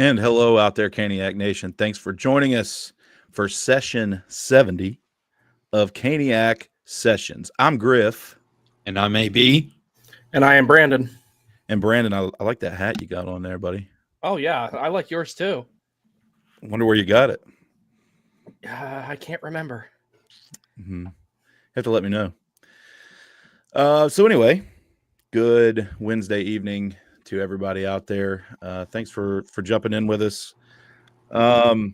And hello out there, Caniac Nation. Thanks for joining us for session 70 of Caniac Sessions. I'm Griff. And I'm AB. And I am Brandon. And Brandon, I like that hat you got on there, buddy. Oh, yeah. I like yours, too. I wonder where you got it. I can't remember. Mm-hmm. Have to let me know. So anyway, good Wednesday evening to everybody out there. Thanks for jumping in with us. Last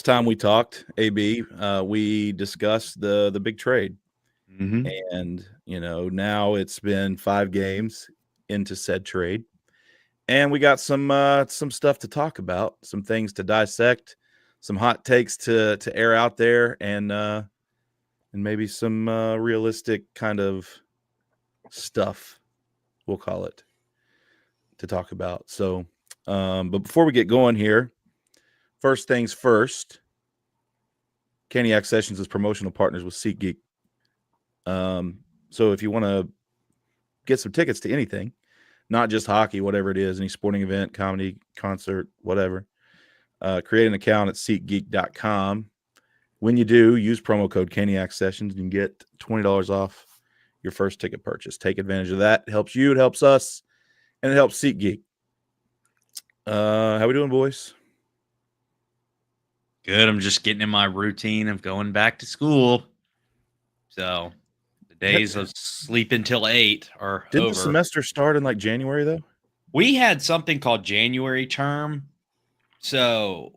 time we talked, AB, we discussed the big trade. Mm-hmm. And, now it's been 5 games into said trade. And we got some stuff to talk about, some things to dissect, some hot takes to air out there, and maybe some realistic kind of stuff, we'll call it, to talk about. So, but before we get going here, first things first, Caniacsessions is promotional partners with SeatGeek. So if you want to get some tickets to anything, not just hockey, whatever it is, any sporting event, comedy, concert, whatever, create an account at SeatGeek.com. When you do, use promo code Caniacsessions and you can get $20 off your first ticket purchase. Take advantage of that. It helps you, it helps us, and it helps SeatGeek. How we doing, boys? Good. I'm just getting in my routine of going back to school. So the days of sleep until 8 are Didn't over. the semester start in like January, though? We had something called January term. So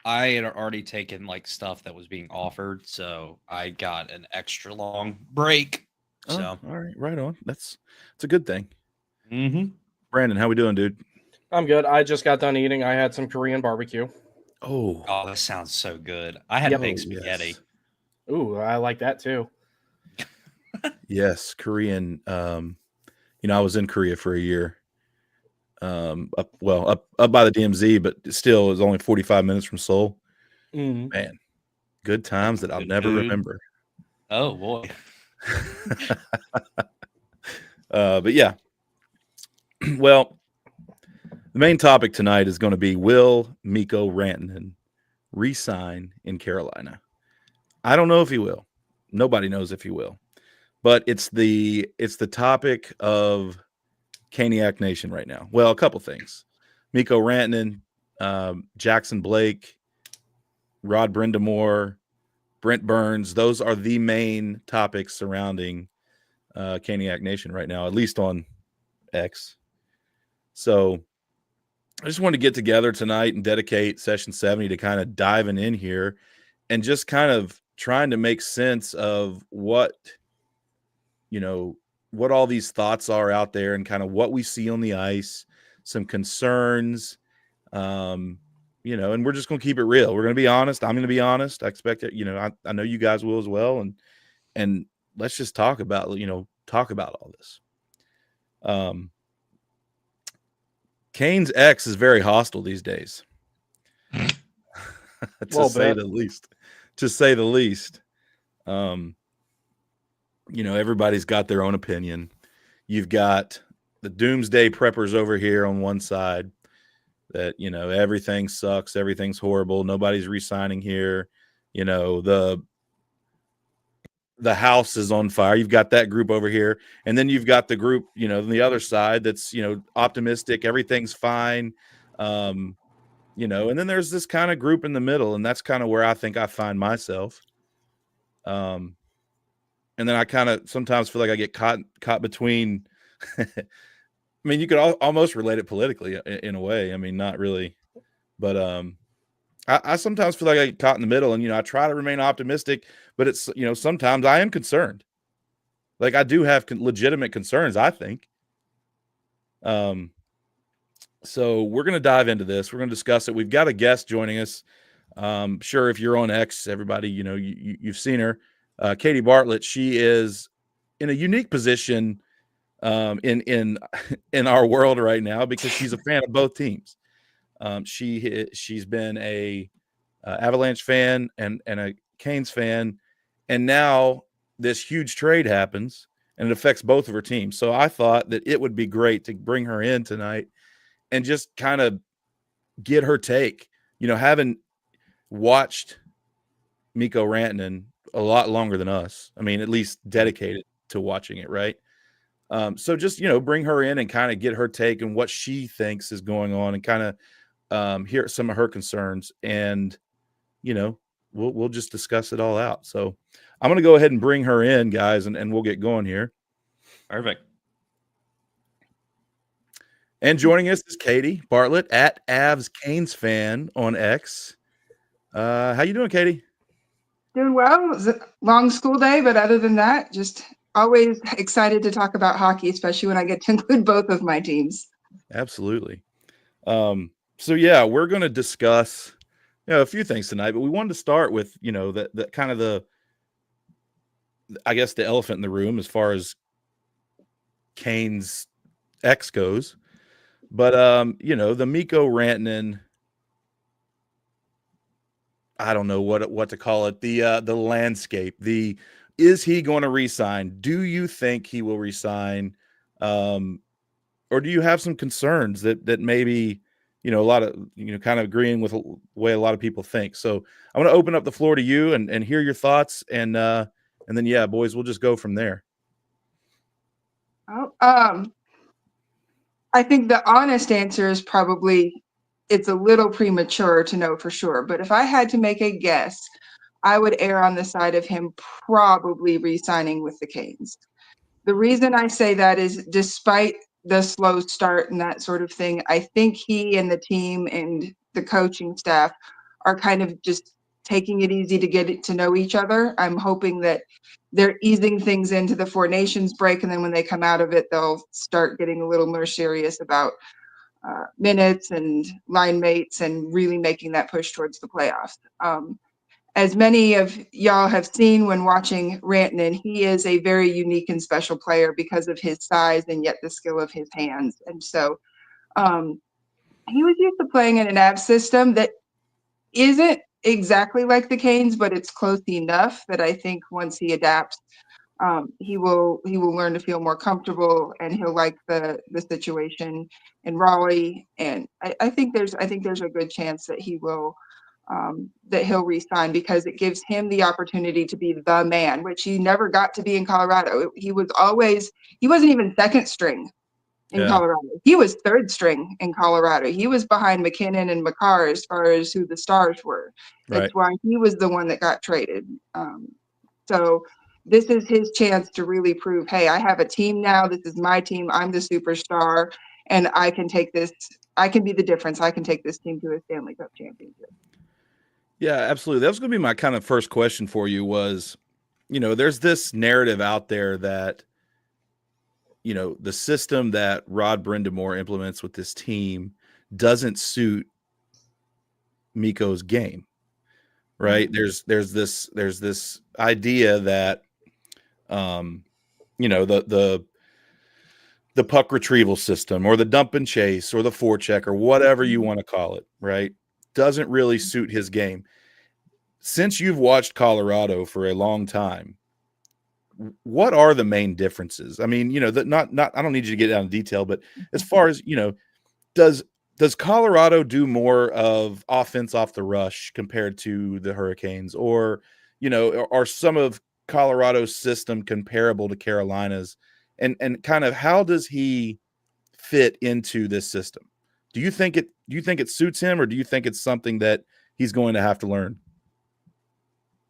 I had already taken like stuff that was being offered. So I got an extra long break. So all right, right on. It's a good thing. Mm-hmm. Brandon, how we doing, dude? I'm good. I just got done eating. I had some Korean barbecue. Oh, that sounds so good. I had baked spaghetti. Yes. Ooh, I like that too. Yes, Korean. I was in Korea for a year. Up by the DMZ, but still, it was only 45 minutes from Seoul. Mm-hmm. Man, good times that I'll never remember. Oh boy. But yeah. Well, the main topic tonight is going to be, will Mikko Rantanen re-sign in Carolina? I don't know if he will. Nobody knows if he will. But it's the topic of Caniac Nation right now. Well, a couple things. Mikko Rantanen, Jackson Blake, Rod Brindamore, Brent Burns. Those are the main topics surrounding Caniac Nation right now, at least on X. So I just wanted to get together tonight and dedicate session 70 to kind of diving in here and just kind of trying to make sense of what all these thoughts are out there and kind of what we see on the ice, some concerns, and we're just going to keep it real. We're going to be honest. I'm going to be honest. I expect it. I know you guys will as well. And let's just talk about all this. Kane's ex is very hostile these days, to say the least. Everybody's got their own opinion. You've got the doomsday preppers over here on one side that, everything sucks. Everything's horrible. Nobody's re-signing here. The house is on fire. You've got that group over here. And then you've got the group, on the other side that's, optimistic. Everything's fine. And then there's this kind of group in the middle. And that's kind of where I think I find myself. And then I kind of sometimes feel like I get caught between. I mean, you could almost relate it politically in a way. I mean, not really, but I sometimes feel like I get caught in the middle, and I try to remain optimistic, but it's sometimes I am concerned. Like, I do have legitimate concerns, I think. So we're going to dive into this. We're going to discuss it. We've got a guest joining us. Sure, if you're on X, everybody, you've seen her. Katie Bartlett. She is in a unique position in our world right now because she's a fan of both teams. She's been a Avalanche fan and a Canes fan, and now this huge trade happens and it affects both of her teams. So I thought that it would be great to bring her in tonight and just kind of get her take. Having watched Mikko Rantanen a lot longer than us. I mean, at least dedicated to watching it, right? So just, bring her in and kind of get her take and what she thinks is going on and kind of hear some of her concerns. And, we'll just discuss it all out. So I'm going to go ahead and bring her in, guys, and we'll get going here. Perfect. And joining us is Katie Bartlett at Avs Canes fan on X. How you doing, Katie? Doing well. It was a long school day, but other than that, just always excited to talk about hockey, especially when I get to include both of my teams. Absolutely. So yeah, we're going to discuss a few things tonight, but we wanted to start with the kind of I guess the elephant in the room as far as Canes X goes. But the Mikko Rantanen, I don't know what to call it. The landscape. Is he going to resign? Do you think he will resign? Or do you have some concerns that maybe a lot of kind of agreeing with the way a lot of people think? So I want to open up the floor to you and hear your thoughts, and then yeah, boys, we'll just go from there. I think the honest answer is probably it's a little premature to know for sure. But if I had to make a guess, I would err on the side of him probably re-signing with the Canes. The reason I say that is despite the slow start and that sort of thing, I think he and the team and the coaching staff are kind of just taking it easy to get to know each other. I'm hoping that they're easing things into the Four Nations break, and then when they come out of it, they'll start getting a little more serious about minutes and line mates and really making that push towards the playoffs. As many of y'all have seen when watching Rantanen, he is a very unique and special player because of his size and yet the skill of his hands. And so he was used to playing in an Avs system that isn't exactly like the Canes, but it's close enough that I think once he adapts, he will learn to feel more comfortable, and he'll like the situation in Raleigh. And I think there's a good chance that he'll re-sign because it gives him the opportunity to be the man, which he never got to be in Colorado. He wasn't even second string in Colorado. He was third string in Colorado. He was behind McKinnon and Makar as far as who the stars were. That's why he was the one that got traded. So this is his chance to really prove, hey, I have a team now. This is my team. I'm the superstar, and I can take this. I can be the difference. I can take this team to a Stanley Cup championship. Yeah, absolutely. That was going to be my kind of first question for you was, there's this narrative out there that, the system that Rod Brindamore implements with this team doesn't suit Mikko's game, right? Mm-hmm. There's this idea that, the puck retrieval system or the dump and chase or the forecheck or whatever you want to call it, right, doesn't really suit his game. Since you've watched Colorado for a long time, what are the main differences? I mean, not I don't need you to get down in detail, but as far as, does Colorado do more of offense off the rush compared to the Hurricanes, or, are some of Colorado's system comparable to Carolina's, and kind of how does he fit into this system? Do you think it suits him, or do you think it's something that he's going to have to learn?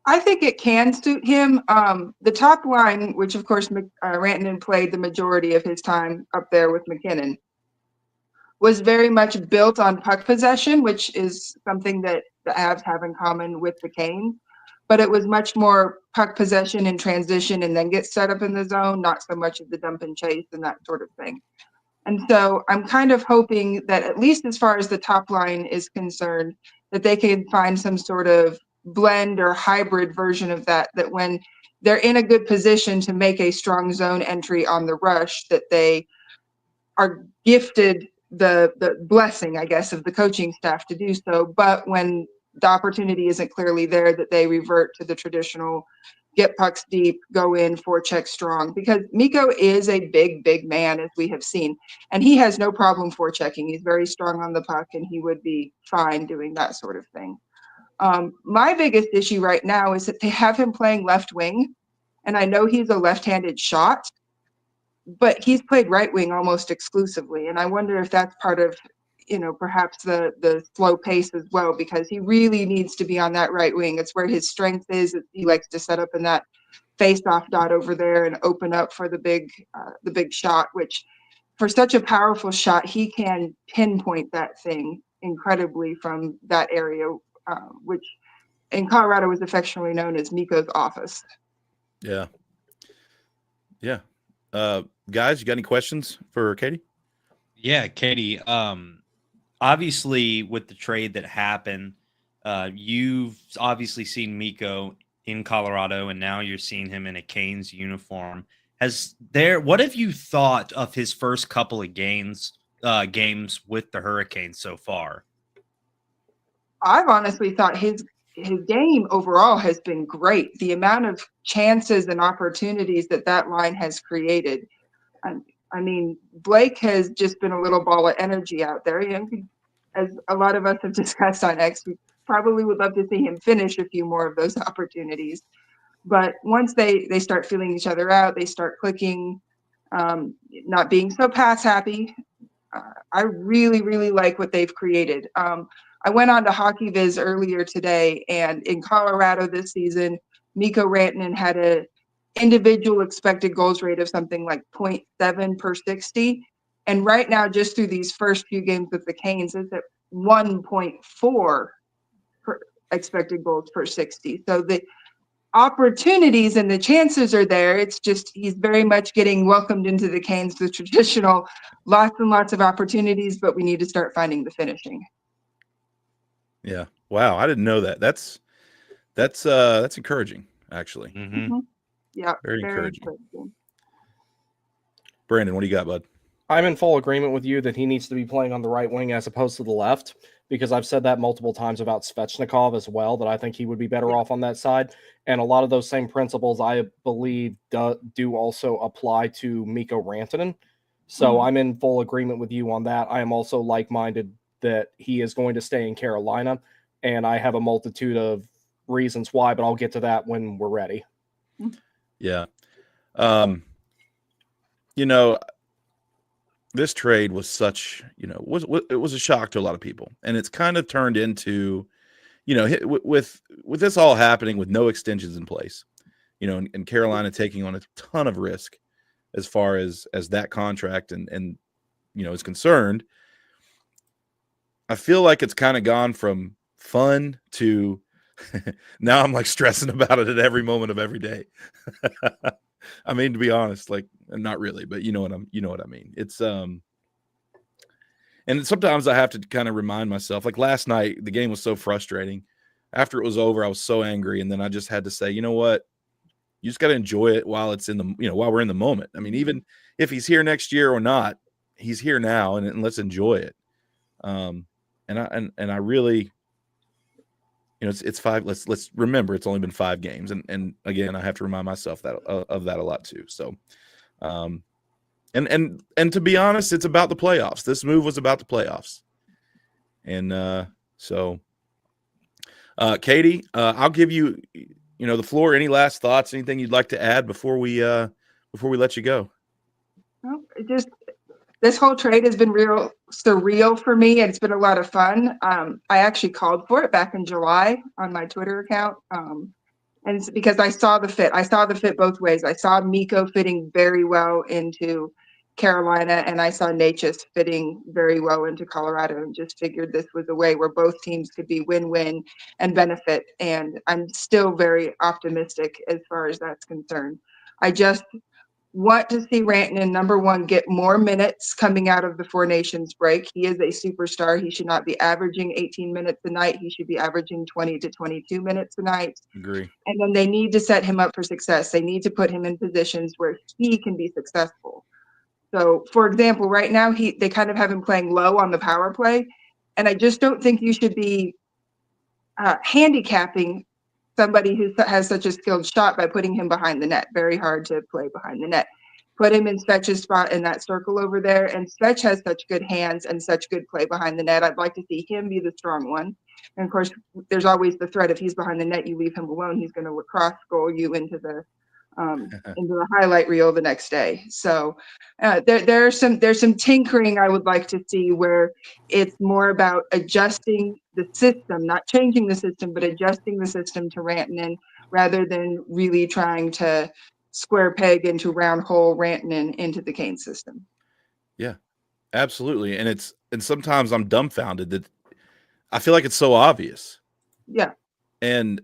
I think it can suit him. The top line, which of course Rantanen played the majority of his time up there with McKinnon, was very much built on puck possession, which is something that the Avs have in common with the Canes. But it was much more puck possession and transition and then get set up in the zone, not so much of the dump and chase and that sort of thing. And so I'm kind of hoping that at least as far as the top line is concerned, that they can find some sort of blend or hybrid version of that when they're in a good position to make a strong zone entry on the rush, that they are gifted the blessing, I guess, of the coaching staff to do so. But when the opportunity isn't clearly there, that they revert to the traditional get pucks deep, go in, forecheck strong, because Mikko is a big man, as we have seen, and he has no problem forechecking. He's very strong on the puck, and he would be fine doing that sort of thing. My biggest issue right now is that they have him playing left wing, and I know he's a left-handed shot, but he's played right wing almost exclusively, and I wonder if that's part of, perhaps the slow pace as well, because he really needs to be on that right wing. It's where his strength is. He likes to set up in that face-off dot over there and open up for the big shot, which for such a powerful shot, he can pinpoint that thing incredibly from that area, which in Colorado is affectionately known as Mikko's office. Yeah. Guys, you got any questions for Katie? Yeah, Katie. Obviously, with the trade that happened, you've obviously seen Mikko in Colorado, and now you're seeing him in a Canes uniform. What have you thought of his first couple of games with the Hurricanes so far? I've honestly thought his game overall has been great. The amount of chances and opportunities that line has created. I mean, Blake has just been a little ball of energy out there. As a lot of us have discussed on X, we probably would love to see him finish a few more of those opportunities. But once they start feeling each other out, they start clicking, not being so pass happy. I really, really like what they've created. I went on to Hockey Viz earlier today, and in Colorado this season, Mikko Rantanen had a individual expected goals rate of something like 0.7 per 60. And right now, just through these first few games with the Canes, is at 1.4 expected goals per 60. So the opportunities and the chances are there. It's just he's very much getting welcomed into the Canes, the traditional lots and lots of opportunities, but we need to start finding the finishing. Yeah. Wow. I didn't know that. That's encouraging, actually. Mm-hmm. Yeah. Very encouraging. Brandon, what do you got, bud? I'm in full agreement with you that he needs to be playing on the right wing as opposed to the left, because I've said that multiple times about Svechnikov as well, that I think he would be better off on that side. And a lot of those same principles, I believe, do also apply to Mikko Rantanen. So I'm in full agreement with you on that. I am also like-minded that he is going to stay in Carolina, and I have a multitude of reasons why, but I'll get to that when we're ready. Yeah. This trade was such, it was a shock to a lot of people, and it's kind of turned into, with this all happening with no extensions in place, and Carolina taking on a ton of risk as far as that contract and is concerned. I feel like it's kind of gone from fun to now I'm like stressing about it at every moment of every day. I mean, to be honest, like not really, but you know what I mean. It's and sometimes I have to kind of remind myself, like last night, the game was so frustrating. After it was over, I was so angry. And then I just had to say, you know what? You just got to enjoy it while it's in the, while we're in the moment. I mean, even if he's here next year or not, he's here now, and let's enjoy it. And I really, it's five. Let's remember it's only been 5 games, and again, I have to remind myself that of that a lot too. So, and to be honest, it's about the playoffs. This move was about the playoffs, and so, Katie, I'll give you, the floor. Any last thoughts? Anything you'd like to add before we let you go? Well, this whole trade has been real surreal for me, and it's been a lot of fun. I actually called for it back in July on my Twitter account, and it's because I saw the fit. I saw the fit both ways. I saw Mikko fitting very well into Carolina, and I saw Necas fitting very well into Colorado, and just figured this was a way where both teams could be win-win and benefit. And I'm still very optimistic as far as that's concerned. I just want to see Rantanen, number one, get more minutes coming out of the Four Nations break. He is a superstar. He should not be averaging 18 minutes a night. He should be averaging 20 to 22 minutes a night. Agree. And then they need to set him up for success. They need to put him in positions where he can be successful. So, for example, right now they kind of have him playing low on the power play, and I just don't think you should be handicapping somebody who has such a skilled shot by putting him behind the net. Very hard to play behind the net. Put him in Svetch's spot in that circle over there, and Svetch has such good hands and such good play behind the net. I'd like to see him be the strong one. And of course, there's always the threat if he's behind the net, you leave him alone, he's going to lacrosse goal you into the highlight reel the next day. So there's some tinkering I would like to see where it's more about adjusting the system, not changing the system, but adjusting the system to Rantanen rather than really trying to square peg into round hole Rantanen into the Kane system. Yeah, absolutely. And sometimes I'm dumbfounded that I feel like it's so obvious. Yeah. And,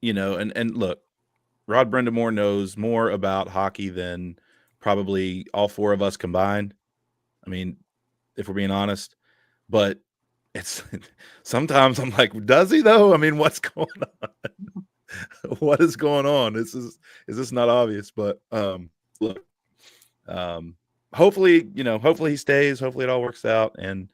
and look, Rod Brindamore knows more about hockey than probably all four of us combined. I mean, if we're being honest, but it's sometimes I'm like, does he though? I mean, what's going on? What is going on? Is this not obvious? But look, hopefully he stays. Hopefully it all works out, and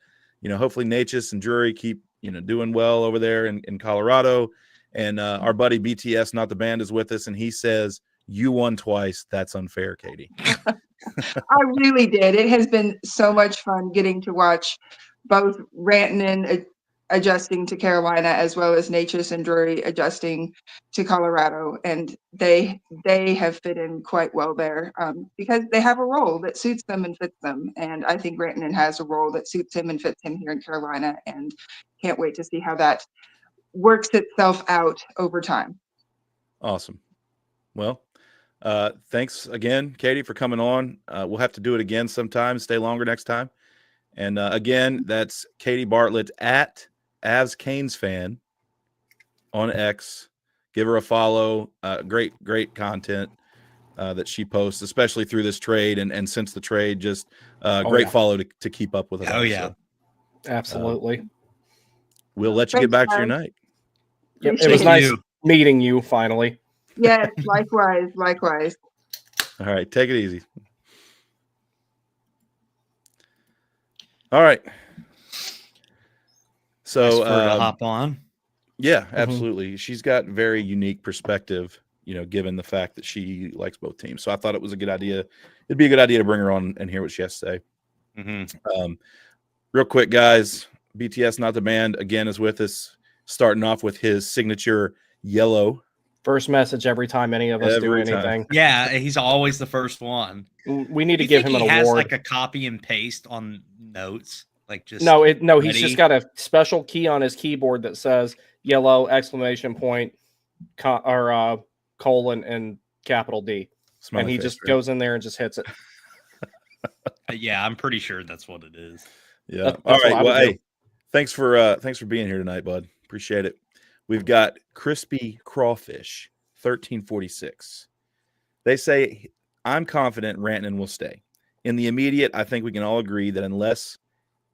hopefully Natchez and Drury keep doing well over there in Colorado. And our buddy BTS, not the band, is with us, and he says, "You won twice. That's unfair, Katie." I really did. It has been so much fun getting to watch both Rantanen adjusting to Carolina as well as Natchez and Drury adjusting to Colorado, and they have fit in quite well there because they have a role that suits them and fits them. And I think Rantanen has a role that suits him and fits him here in Carolina, and can't wait to see how that works itself out over time. Awesome. Well, thanks again, Katie, for coming on. We'll have to do it again sometime. Stay longer next time. And again, that's Katie Bartlett at Avs Canes Fan on X. Give her a follow. Great content that she posts, especially through this trade and since the trade. Just great follow to keep up with it. Oh, yeah. So, absolutely. We'll let you get back to your night. Yep, it was nice meeting you finally. Yes, likewise. All right, take it easy. All right. So to hop on. Yeah, absolutely. She's got very unique perspective, given the fact that she likes both teams. So I thought it was a good idea. It'd be a good idea to bring her on and hear what she has to say. Mm-hmm. Real quick, guys, BTS, not the band, again is with us, starting off with his signature yellow. First message every time any of us do anything. Yeah, he's always the first one. We need to give him an award. He has like a copy and paste on notes, like just he's just got a special key on his keyboard that says yellow exclamation point colon and capital D, and he just goes in there and just hits it. Yeah, I'm pretty sure that's what it is. Yeah. That's all right. Well, hey, thanks for being here tonight, bud. Appreciate it. We've got Crispy Crawfish, 1346. They say, I'm confident Rantanen will stay. In the immediate, I think we can all agree that unless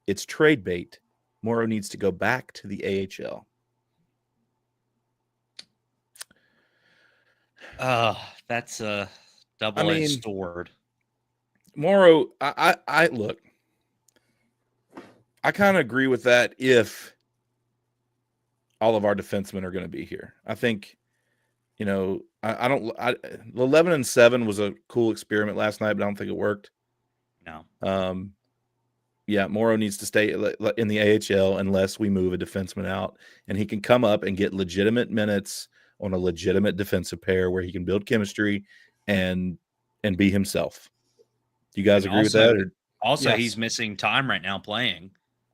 it's trade bait, Morrow needs to go back to the AHL. That's a double-edged sword. Morrow, I look, I kind of agree with that if all of our defensemen are going to be here. I think, the 11-7 was a cool experiment last night, but I don't think it worked. No. Yeah, Morrow needs to stay in the AHL unless we move a defenseman out, and he can come up and get legitimate minutes on a legitimate defensive pair where he can build chemistry and be himself. Do you guys agree with that? Also, Yes. He's missing time right now playing.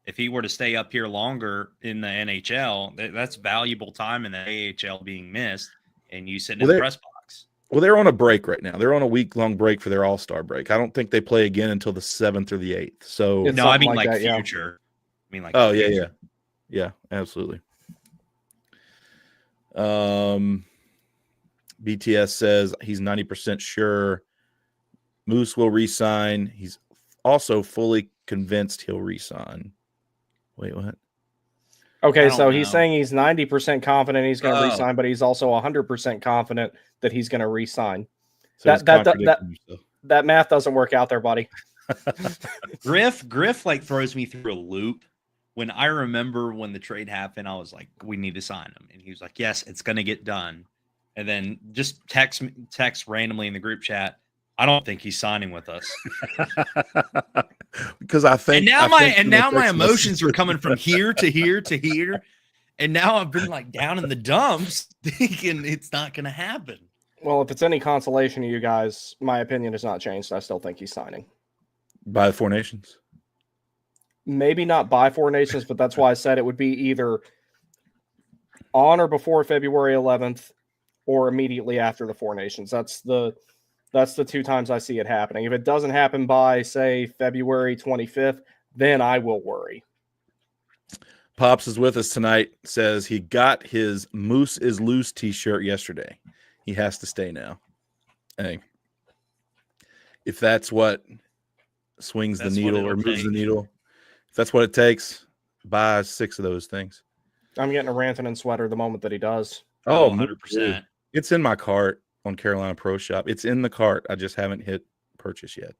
If he were to stay up here longer in the NHL, that's valuable time in the AHL being missed, and you sit in the press box. Well, they're on a break right now. They're on a week-long break for their All-Star break. I don't think they play again until the 7th or the 8th. So It's no, I mean like that, future. I mean like yeah, absolutely. BTS says he's 90% sure Moose will re-sign. He's also fully convinced he'll re-sign. Wait, what? Okay, so he's saying he's 90% confident he's going to re-sign, but he's also 100% confident that he's going to re-sign. So that math doesn't work out there, buddy. Griff like throws me through a loop when I remember when the trade happened, I was like, we need to sign him. And he was like, yes, it's going to get done. And then just text randomly in the group chat, I don't think he's signing with us. Because I think And now my emotions are coming from here to here to here. And now I've been like down in the dumps thinking it's not going to happen. Well, if it's any consolation to you guys, my opinion has not changed. I still think he's signing. by the Four Nations. Maybe not by Four Nations, but that's why I said it would be either on or before February 11th or immediately after the Four Nations. That's the 2 times I see it happening. If it doesn't happen by, say, February 25th, then I will worry. Pops is with us tonight, says he got his Moose is Loose t-shirt yesterday. He has to stay now. Hey, if that's what swings the needle or moves the needle, if that's what it takes, buy 6 of those things. I'm getting a Rantanen sweater the moment that he does. Oh, 100%. It's in my cart on Carolina Pro Shop. It's in the cart. I just haven't hit purchase yet.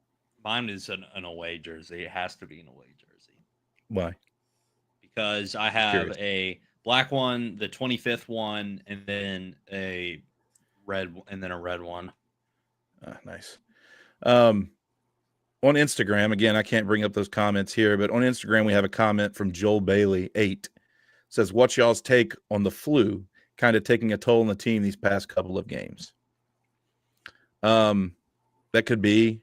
Mine is an away jersey. It has to be an away jersey. Why? Because I have a black one, the 25th one, and then a red one. Nice. On Instagram, again, I can't bring up those comments here, but on Instagram, we have a comment from Joel Bailey 8. Says, what's y'all's take on the flu kind of taking a toll on the team these past couple of games? That could be.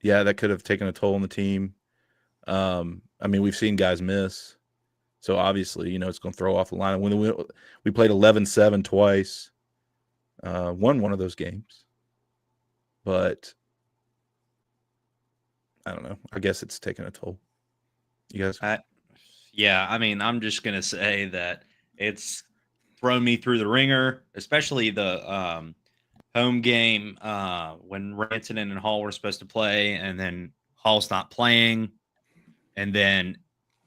Yeah, that could have taken a toll on the team. I mean, we've seen guys miss. So obviously, it's going to throw off the line. When we played 11-7 twice, won one of those games. But I don't know. I guess it's taken a toll. You guys? Yeah, I mean, I'm just going to say that it's thrown me through the ringer, especially the home game when Rantanen and Hall were supposed to play, and then Hall's not playing, and then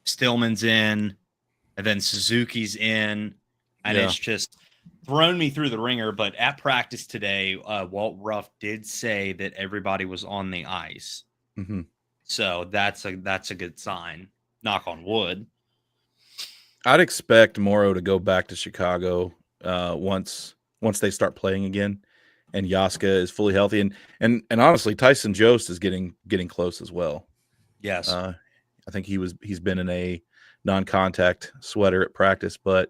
Stillman's in, and then Suzuki's in, and it's just thrown me through the ringer. But at practice today, Walt Ruff did say that everybody was on the ice. Mm-hmm. So that's a good sign. Knock on wood. I'd expect Morrow to go back to Chicago once they start playing again, and Yaska is fully healthy, and honestly, Tyson Jost is getting close as well. Yes, I think he's been in a non-contact sweater at practice, and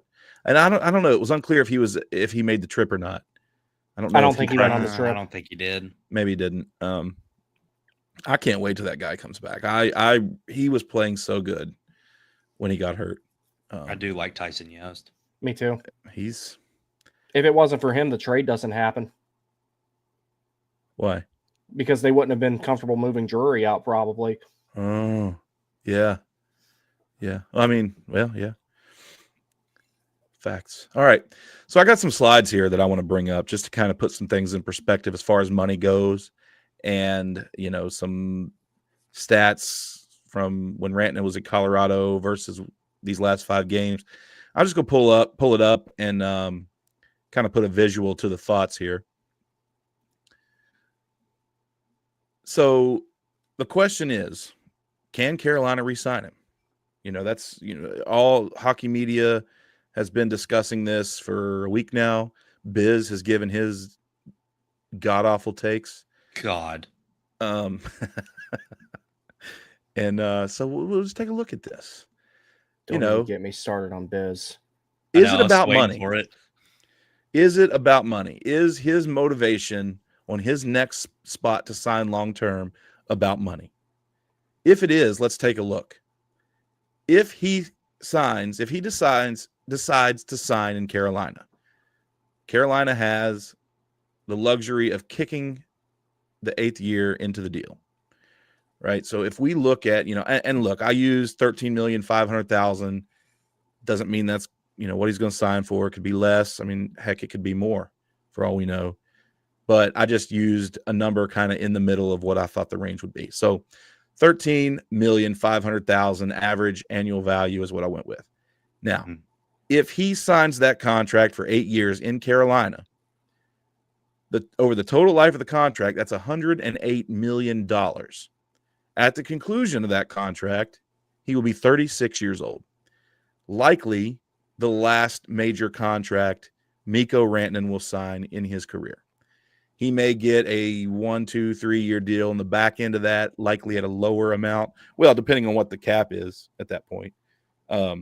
I don't know. It was unclear if he made the trip or not. I don't think he went on the trip. I don't think he did. Maybe he didn't. I can't wait till that guy comes back. He was playing so good when he got hurt. I do like Tyson Yost. Me too. If it wasn't for him, the trade doesn't happen. Why? Because they wouldn't have been comfortable moving Drury out, probably. Oh, yeah. Yeah. I mean, well, yeah. Facts. All right. So I got some slides here that I want to bring up just to kind of put some things in perspective as far as money goes, and, some stats from when Rantanen was at Colorado versus these last 5 games. I'm just going to pull it up and kind of put a visual to the thoughts here. So the question is, can Carolina re-sign him? That's, all hockey media has been discussing this for a week now. Biz has given his god-awful takes. God. And so we'll just take a look at this. Don't even get me started on Biz. Is it about money? Is it about money? Is his motivation on his next spot to sign long-term about money? If it is, let's take a look. If he decides to sign in Carolina, Carolina has the luxury of kicking the 8th year into the deal, right? So if we look at, and look, I use $13,500,000. Doesn't mean that's, what he's going to sign for. It could be less. I mean, heck, it could be more for all we know. But I just used a number kind of in the middle of what I thought the range would be. So $13,500,000 average annual value is what I went with. Now, if he signs that contract for 8 years in Carolina, over the total life of the contract, that's $108 million. At the conclusion of that contract, He will be 36 years old. Likely the last major contract Mikko Rantanen will sign in his career. He may get a 1, 2, 3 year deal in the back end of that, likely at a lower amount. Well, depending on what the cap is at that point. But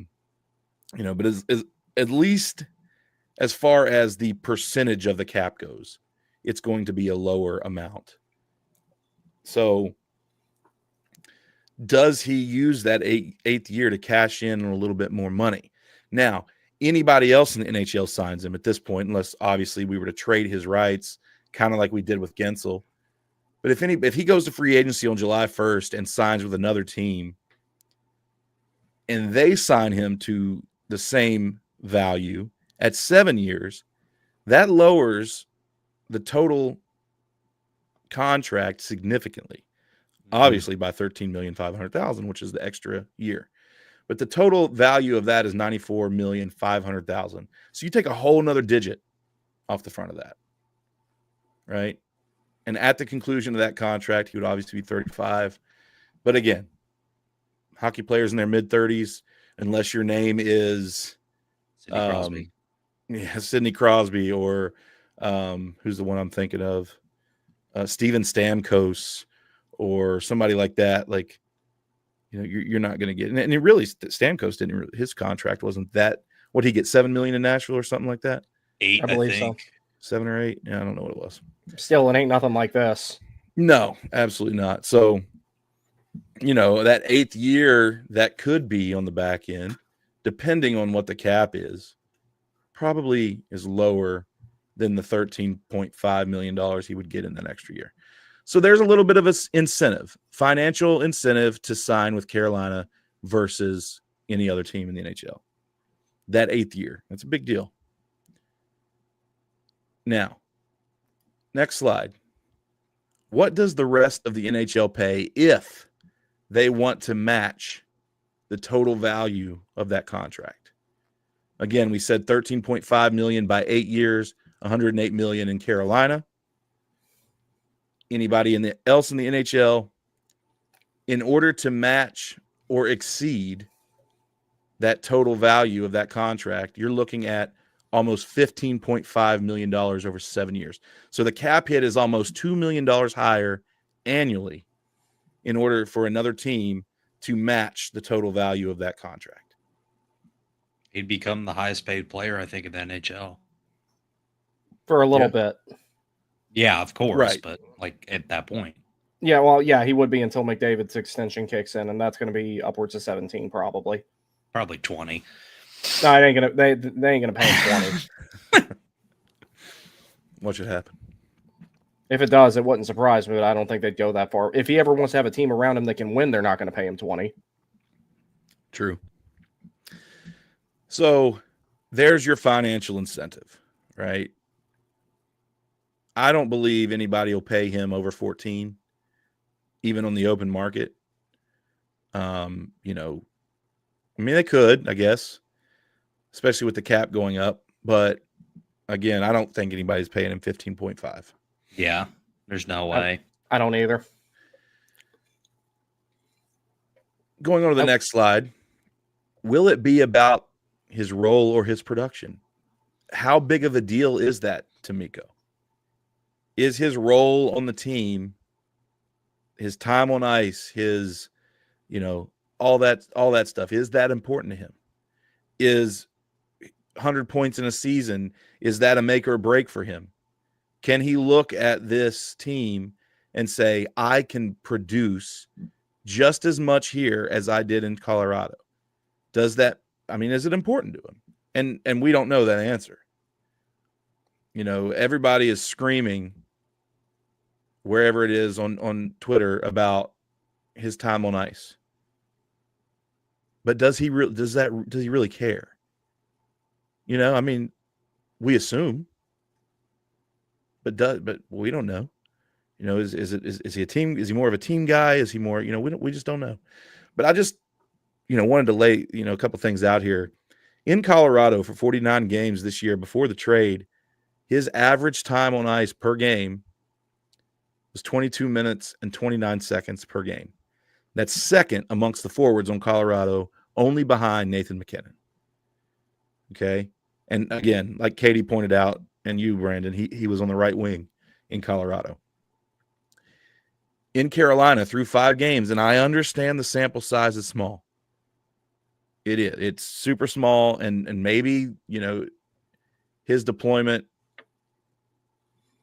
at least as far as the percentage of the cap goes, it's going to be a lower amount. So does he use that eighth year to cash in on a little bit more money? Now, anybody else in the NHL signs him at this point, unless obviously we were to trade his rights, kind of like we did with Gensel. But if he goes to free agency on July 1st and signs with another team, and they sign him to the same value at 7 years, that lowers the total contract significantly. Obviously by $13,500,000, which is the extra year. But the total value of that is $94,500,000. So you take a whole nother digit off the front of that. Right? And at the conclusion of that contract, he would obviously be 35. But again, hockey players in their mid-30s, unless your name is Sidney Crosby. Sidney Crosby, or who's the one I'm thinking of? Steven Stamkos, or somebody like that. Like, you're not going to get. And it really, Stamkos didn't really, his contract wasn't that. What did he get, $7 million in Nashville or something like that? 8, I believe so. 7 or 8. Yeah, I don't know what it was. Still, it ain't nothing like this. No, absolutely not. So, that eighth year that could be on the back end, depending on what the cap is, probably is lower than the $13.5 million he would get in that extra year. So there's a little bit of an incentive, financial incentive to sign with Carolina versus any other team in the NHL. That eighth year, that's a big deal. Now, next slide. What does the rest of the NHL pay if they want to match the total value of that contract? Again, we said $13.5 million by 8 years, $108 million in Carolina. Anybody else in the NHL, in order to match or exceed that total value of that contract, you're looking at almost $15.5 million over 7 years. So the cap hit is almost $2 million higher annually in order for another team to match the total value of that contract. He'd become the highest paid player, I think, in the NHL. For a little bit. Yeah, of course. Right. But like at that point. Yeah, well, yeah, he would be until McDavid's extension kicks in, and that's going to be upwards of 17 probably. Probably 20. No, it ain't gonna. They ain't gonna pay him 20. What should happen? If it does, it wouldn't surprise me, but I don't think they'd go that far. If he ever wants to have a team around him that can win, they're not going to pay him 20. True. So there's your financial incentive, right? I don't believe anybody will pay him over 14, even on the open market. They could, I guess, especially with the cap going up. But again, I don't think anybody's paying him 15.5. Yeah, there's no way. I don't either. Going on to the next slide. Will it be about his role or his production? How big of a deal is that to Mikko? Is his role on the team, his time on ice, his, all that stuff, is that important to him? Is 100 points in a season, is that a make or break for him? Can he look at this team and say, I can produce just as much here as I did in Colorado? Is it important to him? And we don't know that answer. Everybody is screaming wherever it is on Twitter about his time on ice. But does he really care? We assume, but we don't know. Is he a team? Is he more of a team guy? Is he more? We just don't know. But I just, wanted to lay a couple things out here. In Colorado for 49 games this year before the trade, his average time on ice per game was 22 minutes and 29 seconds per game. That's second amongst the forwards on Colorado, only behind Nathan McKinnon. Okay. And again, like Katie pointed out, and you, Brandon, he was on the right wing in Colorado. In Carolina, through 5 games, and I understand the sample size is small. It is. It's super small, and maybe, his deployment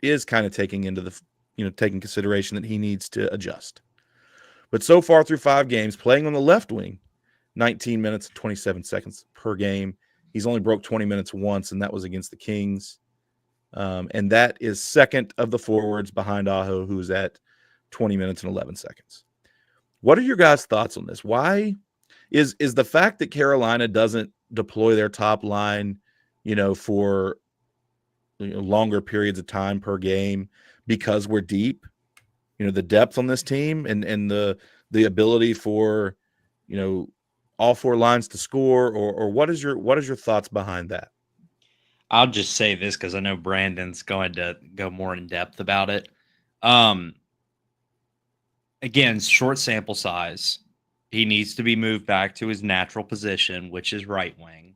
is kind of taking consideration that he needs to adjust. But so far through 5 games, playing on the left wing, 19 minutes and 27 seconds per game. He's only broke 20 minutes once, and that was against the Kings. And that is second of the forwards behind Aho, who's at 20 minutes and 11 seconds. What are your guys' thoughts on this? Why is the fact that Carolina doesn't deploy their top line, for longer periods of time per game because we're deep? The depth on this team and the ability for, all 4 lines to score, or what is your thoughts behind that? I'll just say this because I know Brandon's going to go more in depth about it. Again, short sample size. He needs to be moved back to his natural position, which is right wing.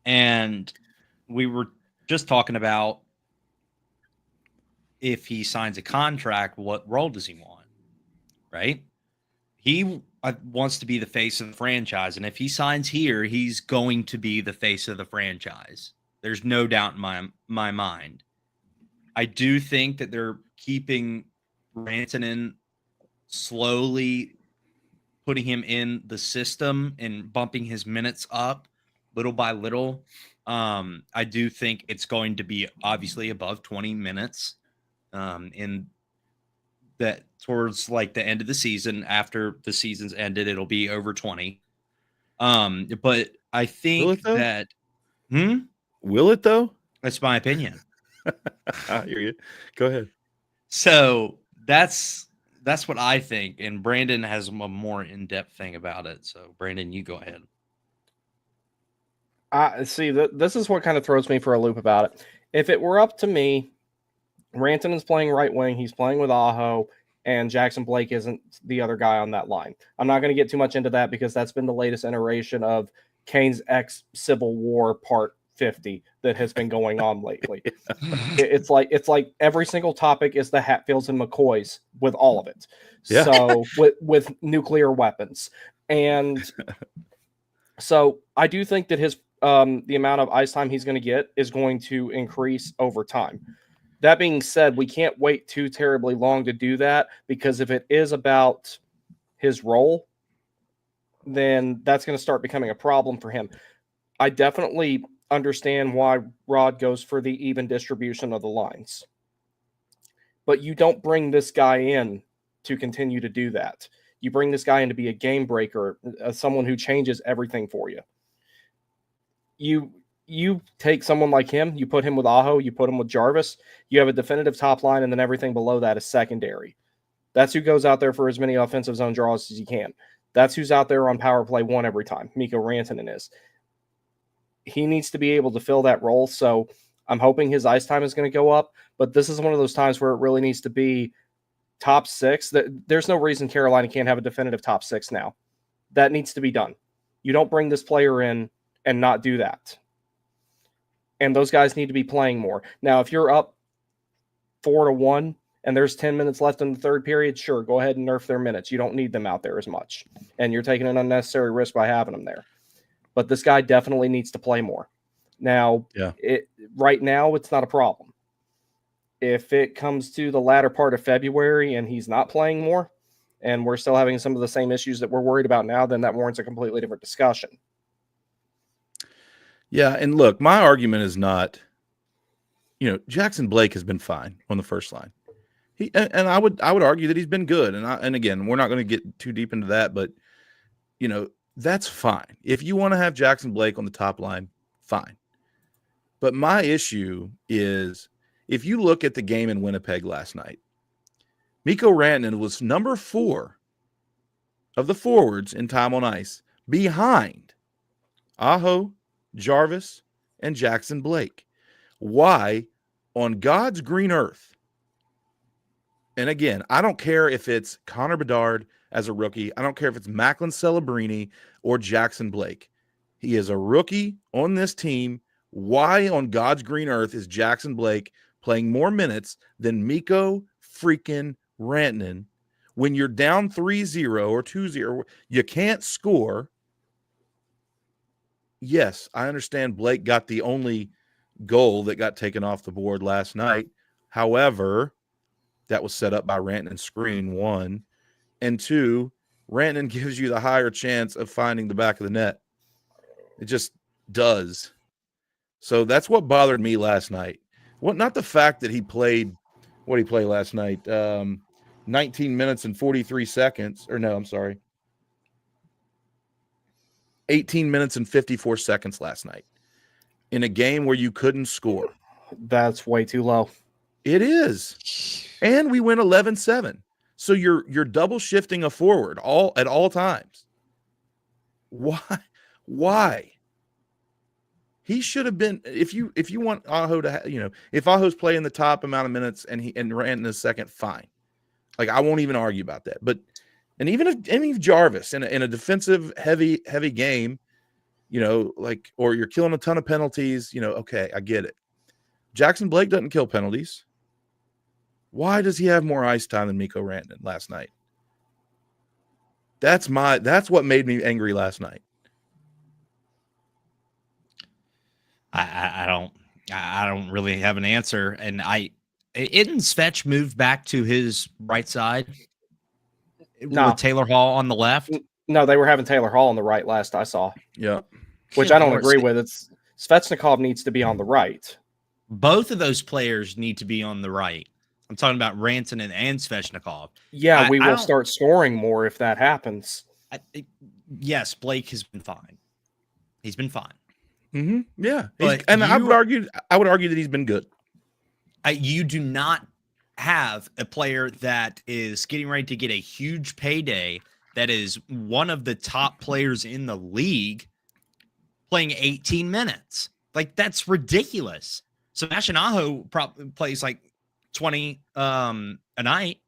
And we were just talking about if he signs a contract, what role does he want? Right? He wants to be the face of the franchise. And if he signs here, he's going to be the face of the franchise. There's no doubt in my mind. I do think that they're keeping Rantanen, slowly putting him in the system and bumping his minutes up little by little. I do think it's going to be obviously above 20 minutes in that towards like the end of the season. After the season's ended, it'll be over 20. But I think that Will it though? That's my opinion. I hear you. Go ahead. So that's what I think. And Brandon has a more in-depth thing about it. So Brandon, you go ahead. See, this is what kind of throws me for a loop about it. If it were up to me, Rantanen's playing right wing. He's playing with Aho, and Jackson Blake isn't the other guy on that line. I'm not going to get too much into that because that's been the latest iteration of Kane's X Civil War Part 50 that has been going on lately. It's like every single topic is the Hatfields and McCoys with all of it. Yeah. So with nuclear weapons. And so I do think that his the amount of ice time he's going to get is going to increase over time. That being said, we can't wait too terribly long to do that, because if it is about his role, then that's going to start becoming a problem for him. I definitely understand why Rod goes for the even distribution of the lines. But you don't bring this guy in to continue to do that. You bring this guy in to be a game breaker, someone who changes everything for you. You take someone like him, you put him with Aho, you put him with Jarvis, you have a definitive top line, and then everything below that is secondary. That's who goes out there for as many offensive zone draws as he can. That's who's out there on power play 1 every time. Mikko Rantanen is. He needs to be able to fill that role, so I'm hoping his ice time is going to go up, but this is one of those times where it really needs to be top 6. There's no reason Carolina can't have a definitive top 6 now. That needs to be done. You don't bring this player in and not do that. And those guys need to be playing more. Now, if you're up 4-1 and there's 10 minutes left in the third period, sure, go ahead and nerf their minutes. You don't need them out there as much. And you're taking an unnecessary risk by having them there. But this guy definitely needs to play more. Now, right now, it's not a problem. If it comes to the latter part of February and he's not playing more, and we're still having some of the same issues that we're worried about now, then that warrants a completely different discussion. Yeah, and look, my argument is not, Jackson Blake has been fine on the first line. I would argue that he's been good. And again, we're not going to get too deep into that, but that's fine. If you want to have Jackson Blake on the top line, fine. But my issue is, if you look at the game in Winnipeg last night, Mikko Rantanen was number 4 of the forwards in time on ice, behind Aho, Jarvis, and Jackson Blake. Why on God's green earth And again, I don't care if it's Connor Bedard as a rookie. I don't care if it's Macklin Celebrini or Jackson Blake. He is a rookie on this team. Why on God's green earth is Jackson Blake playing more minutes than Mikko freaking Rantanen when you're down 3-0 or 2-0? You can't score. Yes, I understand Blake got the only goal that got taken off the board last night. However, that was set up by Rantanen's screen, 1. And 2, Rantanen gives you the higher chance of finding the back of the net. It just does. So that's what bothered me last night. Not the fact that he played what he played last night, 19 minutes and 43 seconds. Or no, I'm sorry. 18 minutes and 54 seconds last night in a game where you couldn't score. That's way too low. It is. And we went 11-7. So you're double shifting a forward at all times. Why? He should have been, if you want Aho to, if Aho's playing the top amount of minutes and Rantanen is second, fine. Like, I won't even argue about that. But even if Jarvis in a defensive heavy game, or you're killing a ton of penalties, okay, I get it. Jackson Blake doesn't kill penalties. Why does he have more ice time than Mikko Rantanen last night? That's what made me angry last night. I don't really have an answer. And isn't Svetch moved back to his right side? No. With Taylor Hall on the left? No, they were having Taylor Hall on the right last I saw. Yeah. Which I don't agree with. It's Svechnikov needs to be on the right. Both of those players need to be on the right. I'm talking about Rantanen and Svechnikov. Yeah, we will start scoring more if that happens. Yes, Blake has been fine. He's been fine. Mm-hmm. Yeah, but I would argue that he's been good. You do not have a player that is getting ready to get a huge payday, that is one of the top players in the league, playing 18 minutes. Like, that's ridiculous. Sebastian Aho probably plays like 20 a night,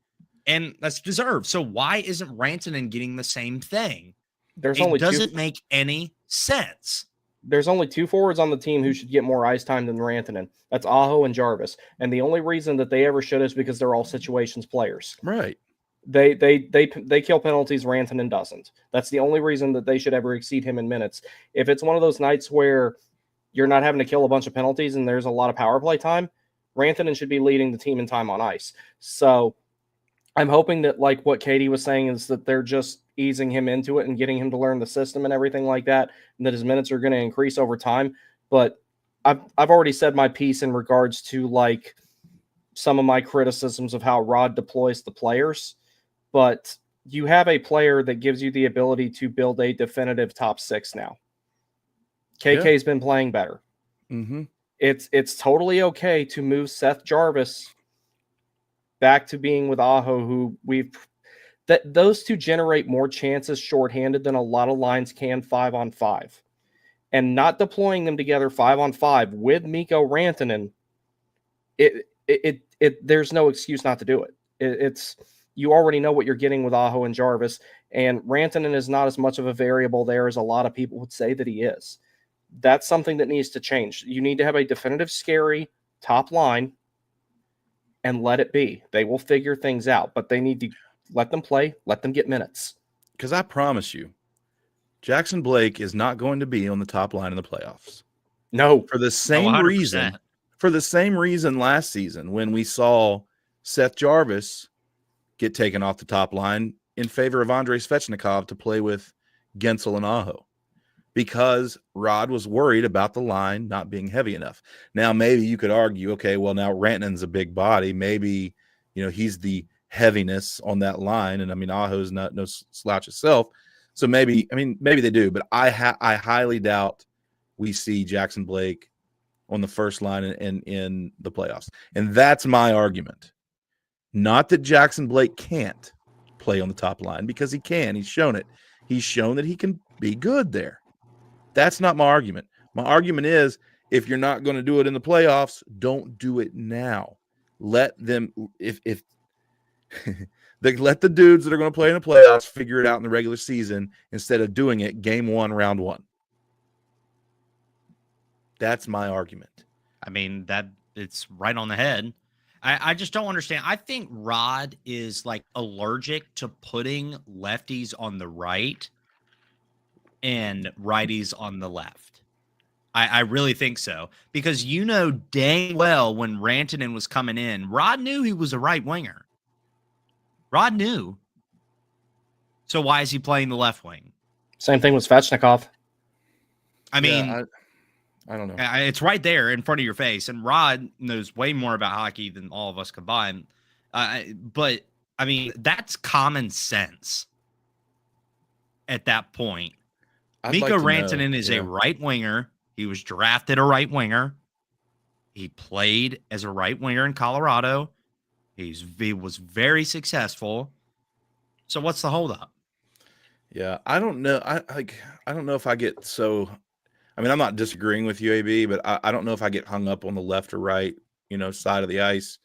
and that's deserved. So why isn't Rantanen getting the same thing? It doesn't make any sense. There's only 2 forwards on the team who should get more ice time than Rantanen. That's Aho and Jarvis. And the only reason that they ever should is because they're all situations players. Right. They kill penalties. Rantanen doesn't. That's the only reason that they should ever exceed him in minutes. If it's one of those nights where you're not having to kill a bunch of penalties and there's a lot of power play time, Rantanen should be leading the team in time on ice. So I'm hoping that, like what Katie was saying, is that they're just easing him into it and getting him to learn the system and everything like that, and that his minutes are going to increase over time. But I've already said my piece in regards to, like, some of my criticisms of how Rod deploys the players. But you have a player that gives you the ability to build a definitive top 6 now. KK's been playing better. Mm-hmm. It's totally okay to move Seth Jarvis back to being with Aho, who those two generate more chances shorthanded than a lot of lines can 5-on-5. And not deploying them together 5-on-5 with Mikko Rantanen, there's no excuse not to do it. You already know what you're getting with Aho and Jarvis, and Rantanen is not as much of a variable there as a lot of people would say that he is. That's something that needs to change. You need to have a definitive, scary top line and let it be. They will figure things out, but they need to let them play, let them get minutes. Because I promise you, Jackson Blake is not going to be on the top line in the playoffs. No. For the same reason. For the same reason last season when we saw Seth Jarvis get taken off the top line in favor of Andrei Svechnikov to play with Gensel and Aho. Because Rod was worried about the line not being heavy enough. Now, maybe you could argue, okay, well, now Rantanen's a big body. Maybe, he's the heaviness on that line. And, Aho's no slouch itself. So maybe they do. But I highly doubt we see Jackson Blake on the first line in the playoffs. And that's my argument. Not that Jackson Blake can't play on the top line, because he can. He's shown it. He's shown that he can be good there. That's not my argument. My argument is, if you're not going to do it in the playoffs, don't do it now. Let them, They let the dudes that are going to play in the playoffs figure it out in the regular season instead of doing it game 1, round 1. That's my argument. I mean, that it's right on the head. I just don't understand. I think Rod is like allergic to putting lefties on the right and righties on the left. I really think so. Because you know dang well when Rantanen was coming in, Rod knew he was a right winger. Rod knew. So why is he playing the left wing? Same thing with Svechnikov. I mean, Yeah, I don't know. it's right there in front of your face, and Rod knows way more about hockey than all of us combined. But I mean, that's common sense. At that point, Mikko Rantanen is a right winger. He was drafted a right winger. He played as a right winger in Colorado. He was very successful. So what's the holdup? Yeah, I don't know. I don't know if I get so. I mean, I'm not disagreeing with you, AB, but I don't know if I get hung up on the left or right, side of the ice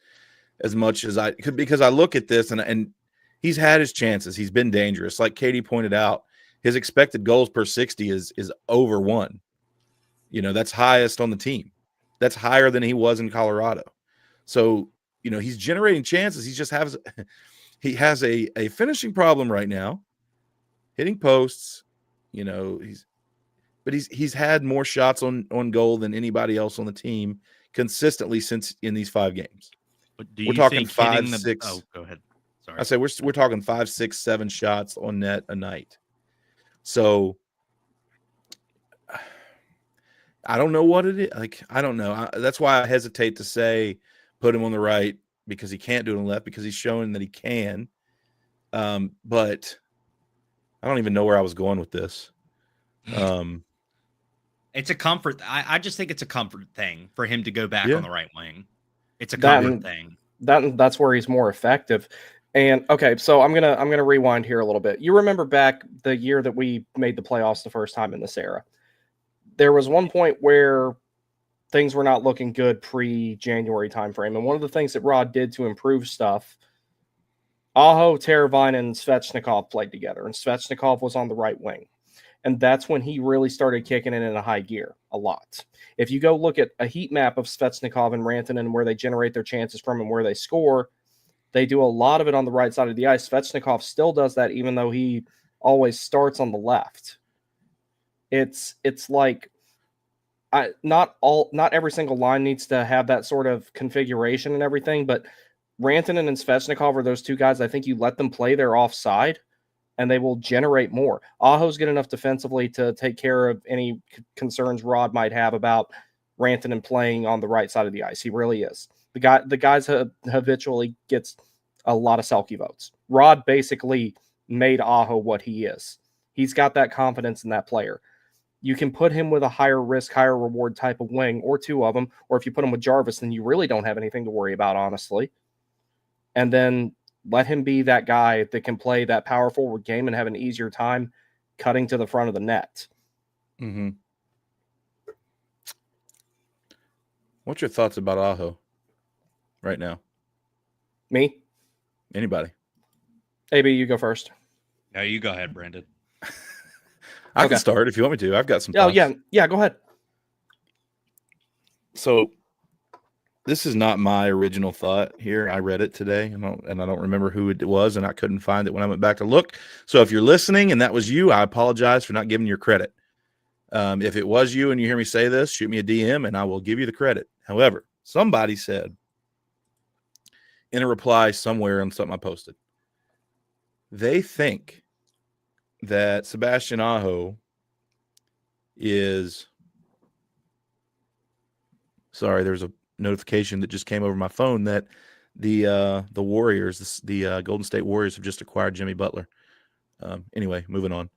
as much as I could, because I look at this and he's had his chances. He's been dangerous. Like Katie pointed out, his expected goals per 60 is over 1. That's highest on the team. That's higher than he was in Colorado. So, he's generating chances. He has a finishing problem right now, hitting posts. But he's had more shots on goal than anybody else on the team consistently since in these 5 games. But do you We're talking think 5, 6. Oh, go ahead. Sorry. I say we're talking 5, 6, 7 shots on net a night. So I don't know what it is. Like, I don't know. That's why I hesitate to say put him on the right, because he can't do it on the left, because he's showing that he can. But I don't even know where I was going with this. It's a comfort. I just think it's a comfort thing for him to go back on the right wing. It's a That- comfort thing. That's where he's more effective. And okay, so I'm gonna rewind here a little bit. You remember back the year that we made the playoffs the first time in this era. There was one point where things were not looking good pre-January timeframe, and one of the things that Rod did to improve stuff, Aho, Teravainen, and Svechnikov played together, and Svechnikov was on the right wing. And that's when he really started kicking it in a high gear a lot. If you go look at a heat map of Svechnikov and Rantanen and where they generate their chances from and where they score, they do a lot of it on the right side of the ice. Svechnikov still does that, even though he always starts on the left. It's like not every single line needs to have that sort of configuration and everything, but Rantanen and Svechnikov are those 2 guys. I think you let them play their offside, and they will generate more. Aho's good enough defensively to take care of any concerns Rod might have about Rantanen playing on the right side of the ice. He really is. The guys habitually gets a lot of Selke votes. Rod basically made Aho what he is. He's got that confidence in that player. You can put him with a higher risk, higher reward type of wing, or 2 of them, or if you put him with Jarvis, then you really don't have anything to worry about, honestly. And then let him be that guy that can play that power forward game and have an easier time cutting to the front of the net. Mm-hmm. What's your thoughts about Aho right now? Me? Anybody? AB, you go first. No, you go ahead, Brandon. I can start if you want me to. I've got some thoughts. Yeah, go ahead. So this is not my original thought here. I read it today, and I don't remember who it was, and I couldn't find it when I went back to look. So if you're listening and that was you, I apologize for not giving you credit. If it was you and you hear me say this, shoot me a DM, and I will give you the credit. However, somebody said in a reply somewhere on something I posted, they think that Sebastian Aho is – sorry, there's a notification that just came over my phone that the Warriors, the Golden State Warriors, have just acquired Jimmy Butler. Anyway, moving on.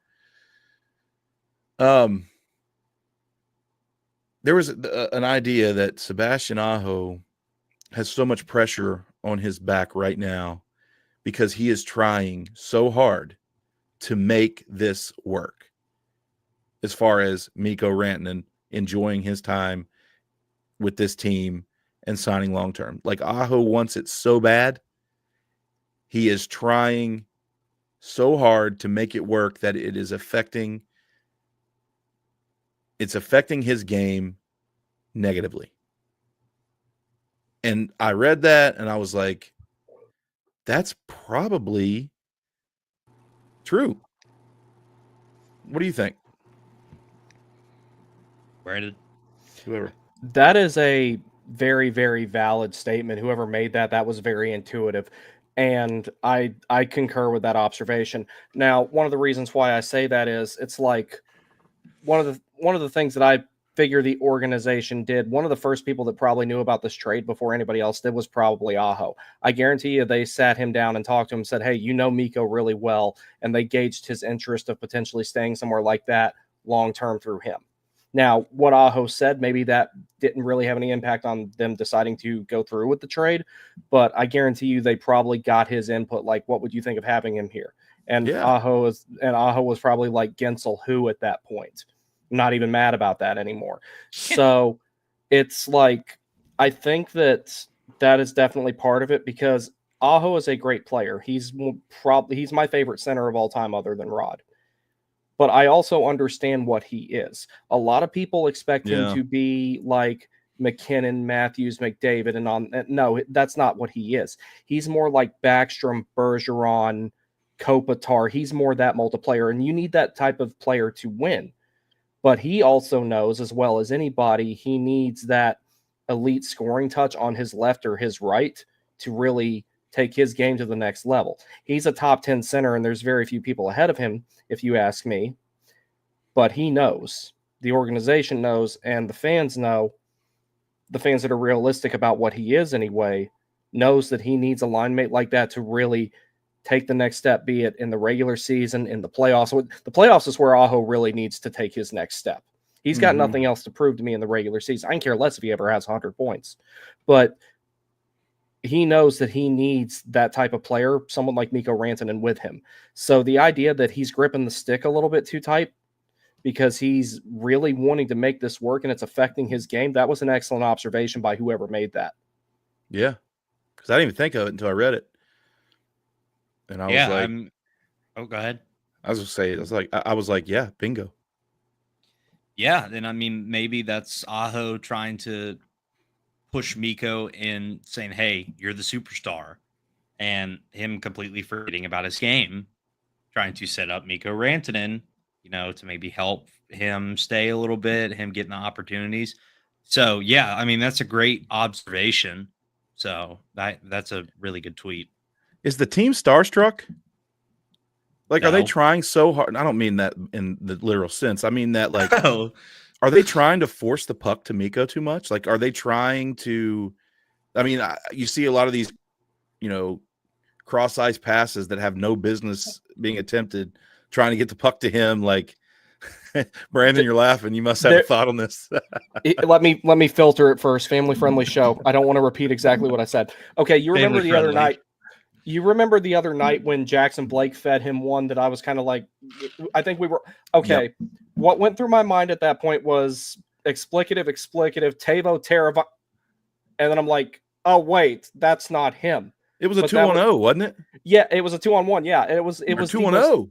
There was an idea that Sebastian Aho has so much pressure on his back right now because he is trying so hard to make this work as far as Mikko Rantanen enjoying his time with this team and signing long-term. Like, Aho wants it so bad, he is trying so hard to make it work that it is affecting his game negatively. And I read that and I was like, that's probably true. What do you think? Brandon? Whoever. That is a very, very valid statement. Whoever made that was very intuitive. And I concur with that observation. Now, one of the reasons why I say that is it's like one of the things that I figure the organization did. One of the first people that probably knew about this trade before anybody else did was probably Aho. I guarantee you they sat him down and talked to him and said, hey, you know Mikko really well. And they gauged his interest of potentially staying somewhere like that long-term through him. Now, what Aho said, maybe that didn't really have any impact on them deciding to go through with the trade, but I guarantee you they probably got his input. Like, what would you think of having him here? And Yeah. Aho was probably like Gensel who at that point. Not even mad about that anymore. So it's like, I think that is definitely part of it because Aho is a great player. He's my favorite center of all time other than Rod. But I also understand what he is. A lot of people expect him to be like McKinnon, Matthews, McDavid, and no, that's not what he is. He's more like Backstrom, Bergeron, Kopitar. He's more that multiplayer, and you need that type of player to win. But he also knows as well as anybody, he needs that elite scoring touch on his left or his right to really take his game to the next level. He's a top 10 center, and there's very few people ahead of him, if you ask me. But he knows. The organization knows, and the fans know. The fans that are realistic about what he is anyway, knows that he needs a line mate like that to really take the next step, be it in the regular season, in the playoffs. The playoffs is where Aho really needs to take his next step. He's got nothing else to prove to me in the regular season. I can care less if he ever has 100 points. But he knows that he needs that type of player, someone like Mikko Rantanen with him. So the idea that he's gripping the stick a little bit too tight because he's really wanting to make this work and it's affecting his game, that was an excellent observation by whoever made that. Yeah. Because I didn't even think of it until I read it. And I was like, oh, go ahead. I was like, yeah, bingo. Yeah, then I mean, maybe that's Aho trying to push Mikko in saying, hey, you're the superstar, and him completely forgetting about his game, trying to set up Mikko Rantanen, to maybe help him stay a little bit, him getting the opportunities. So, yeah, I mean, that's a great observation. So that's a really good tweet. Is the team starstruck? Like, No. Are they trying so hard? I don't mean that in the literal sense. I mean that, like, Oh, are they trying to force the puck to Mikko too much? Like, are they trying to? I mean, you see a lot of these, cross-ice passes that have no business being attempted, trying to get the puck to him. Like, Brandon, you're laughing. You must have a thought on this. Let me filter it first. Family-friendly show. I don't want to repeat exactly what I said. Okay, you remember the other night? You remember the other night when Jackson Blake fed him one that I was kind of like, I think we were okay. Yep. What went through my mind at that point was explicative, Tavo, Terava, and then I'm like, oh wait, that's not him. It was a 2-on-0, wasn't it? Yeah, it was a 2-on-1. Yeah, it was 2-on-0.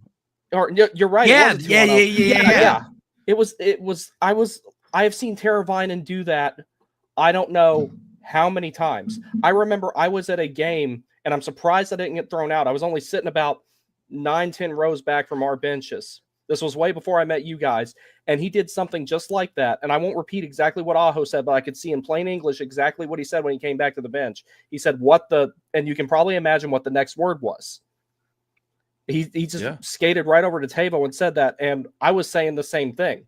Or you're right. Yeah, yeah. It was. I have seen Teravainen do that. I don't know how many times. I remember I was at a game. And I'm surprised I didn't get thrown out. I was only sitting about 9-10 rows back from our benches. This was way before I met you guys. And he did something just like that. And I won't repeat exactly what Aho said, but I could see in plain English exactly what he said when he came back to the bench. He said, and you can probably imagine what the next word was. He just skated right over to Tavo and said that. And I was saying the same thing.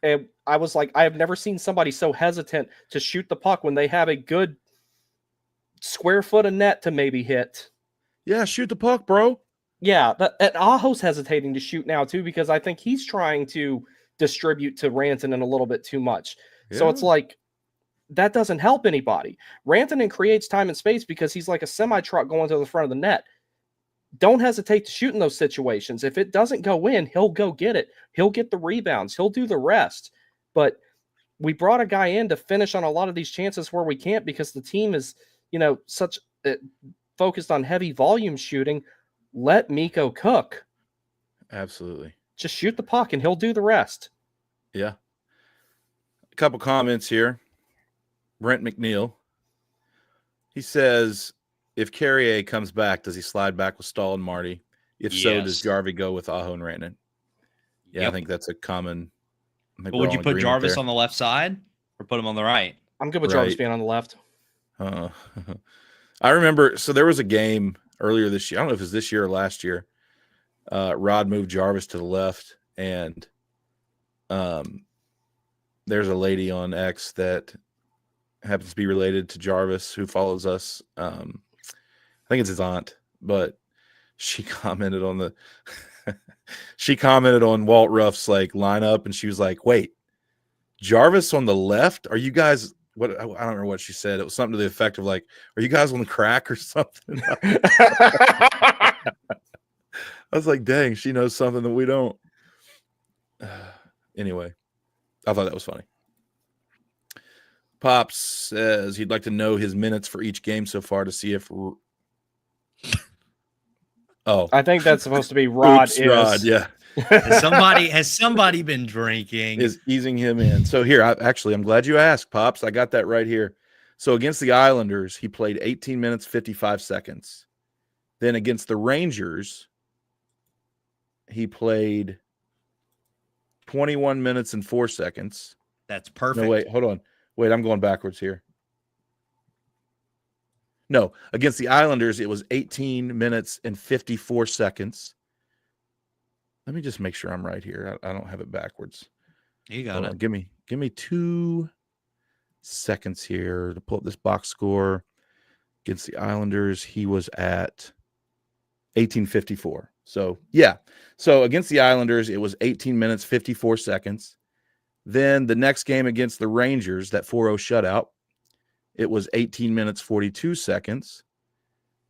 And I was like, I have never seen somebody so hesitant to shoot the puck when they have a good square foot of net to maybe hit. Yeah, shoot the puck, bro. Yeah, and Aho's hesitating to shoot now too because I think he's trying to distribute to Rantanen a little bit too much. Yeah. So it's like that doesn't help anybody. Rantanen creates time and space because he's like a semi-truck going to the front of the net. Don't hesitate to shoot in those situations. If it doesn't go in, he'll go get it. He'll get the rebounds. He'll do the rest. But we brought a guy in to finish on a lot of these chances where we can't because the team is such focused on heavy volume shooting, let Mikko cook. Absolutely. Just shoot the puck and he'll do the rest. Yeah. A couple comments here. Brent McNeil. He says, if Carrier comes back, does he slide back with Stahl and Marty? If so, does Yes. Jarvie go with Aho and Rantanen? Yeah, Yep. I think that's a common. But would you put Jarvis on the left side or put him on the right? I'm good with Jarvis being on the left. I remember, so there was a game earlier this year. I don't know if it was this year or last year. Rod moved Jarvis to the left, and there's a lady on X that happens to be related to Jarvis who follows us. I think it's his aunt, but she commented on the she commented on Walt Ruff's like lineup, and she was like, "Wait, Jarvis on the left? Are you guys?" What I don't remember what she said. It was something to the effect of like, "Are you guys on the crack or something?" I was like, "Dang, she knows something that we don't." Anyway, I thought that was funny. Pops says he'd like to know his minutes for each game so far to see if. Oh, I think that's supposed to be Rod. Oops, Rod, yeah. Has somebody been drinking? Is easing him in. So here, I'm glad you asked, Pops. I got that right here. So against the Islanders, he played 18 minutes, 55 seconds. Then against the Rangers, he played 21 minutes and 4 seconds. That's perfect. No, wait, hold on. Wait, I'm going backwards here. No, against the Islanders, it was 18 minutes and 54 seconds. Let me just make sure I'm right here. I don't have it backwards. You got it. Give me 2 seconds here to pull up this box score. Against the Islanders, he was at 18:54. So, yeah. So, against the Islanders, it was 18 minutes, 54 seconds. Then the next game against the Rangers, that 4-0 shutout, it was 18 minutes, 42 seconds.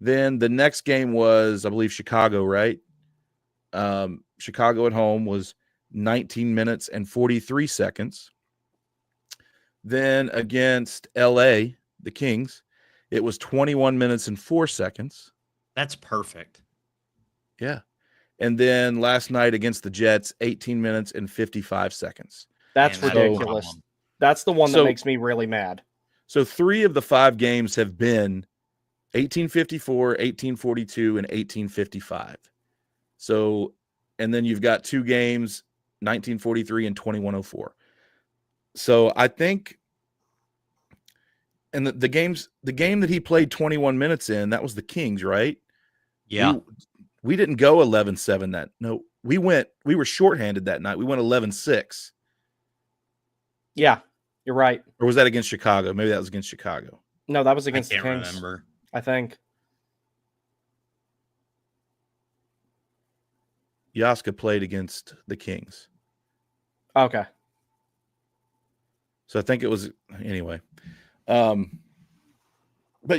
Then the next game was, I believe, Chicago, right? Chicago at home was 19 minutes and 43 seconds. Then against LA, the Kings, it was 21 minutes and 4 seconds. That's perfect. Yeah. And then last night against the Jets, 18 minutes and 55 seconds. That's Man, ridiculous. That's the one that makes me really mad. So 3 of the 5 games have been 1854, 1842, and 1855. So, and then you've got 2 games, 1943 and 2104. So I think, and the game that he played 21 minutes in, that was the Kings, right? Yeah. We didn't go 11-7 that. No, we were shorthanded that night. We went 11-6. Yeah, you're right. Or was that against Chicago? Maybe that was against Chicago. No, that was against the I can't Kings. remember. I think. Yaska played against the Kings. Okay. So I think it was anyway. But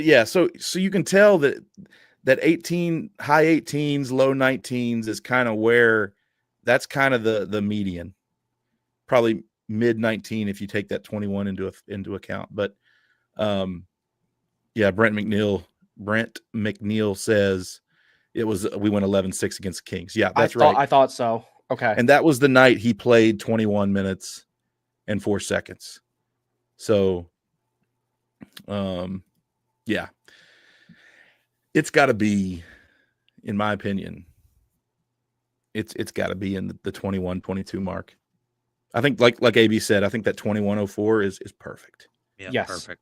yeah, so you can tell that 18, high 18s, low 19s is kind of where that's kind of the median. Probably mid 19 if you take that 21 into account. But yeah, Brent McNeil says we went 11-6 against the Kings. Yeah, that's right. I thought so. Okay. And that was the night he played 21 minutes and 4 seconds. So yeah. It's got to be, in my opinion, it's got to be in the 21-22 mark. I think like AB said, I think that 2104 is perfect. Yeah, yes. Perfect.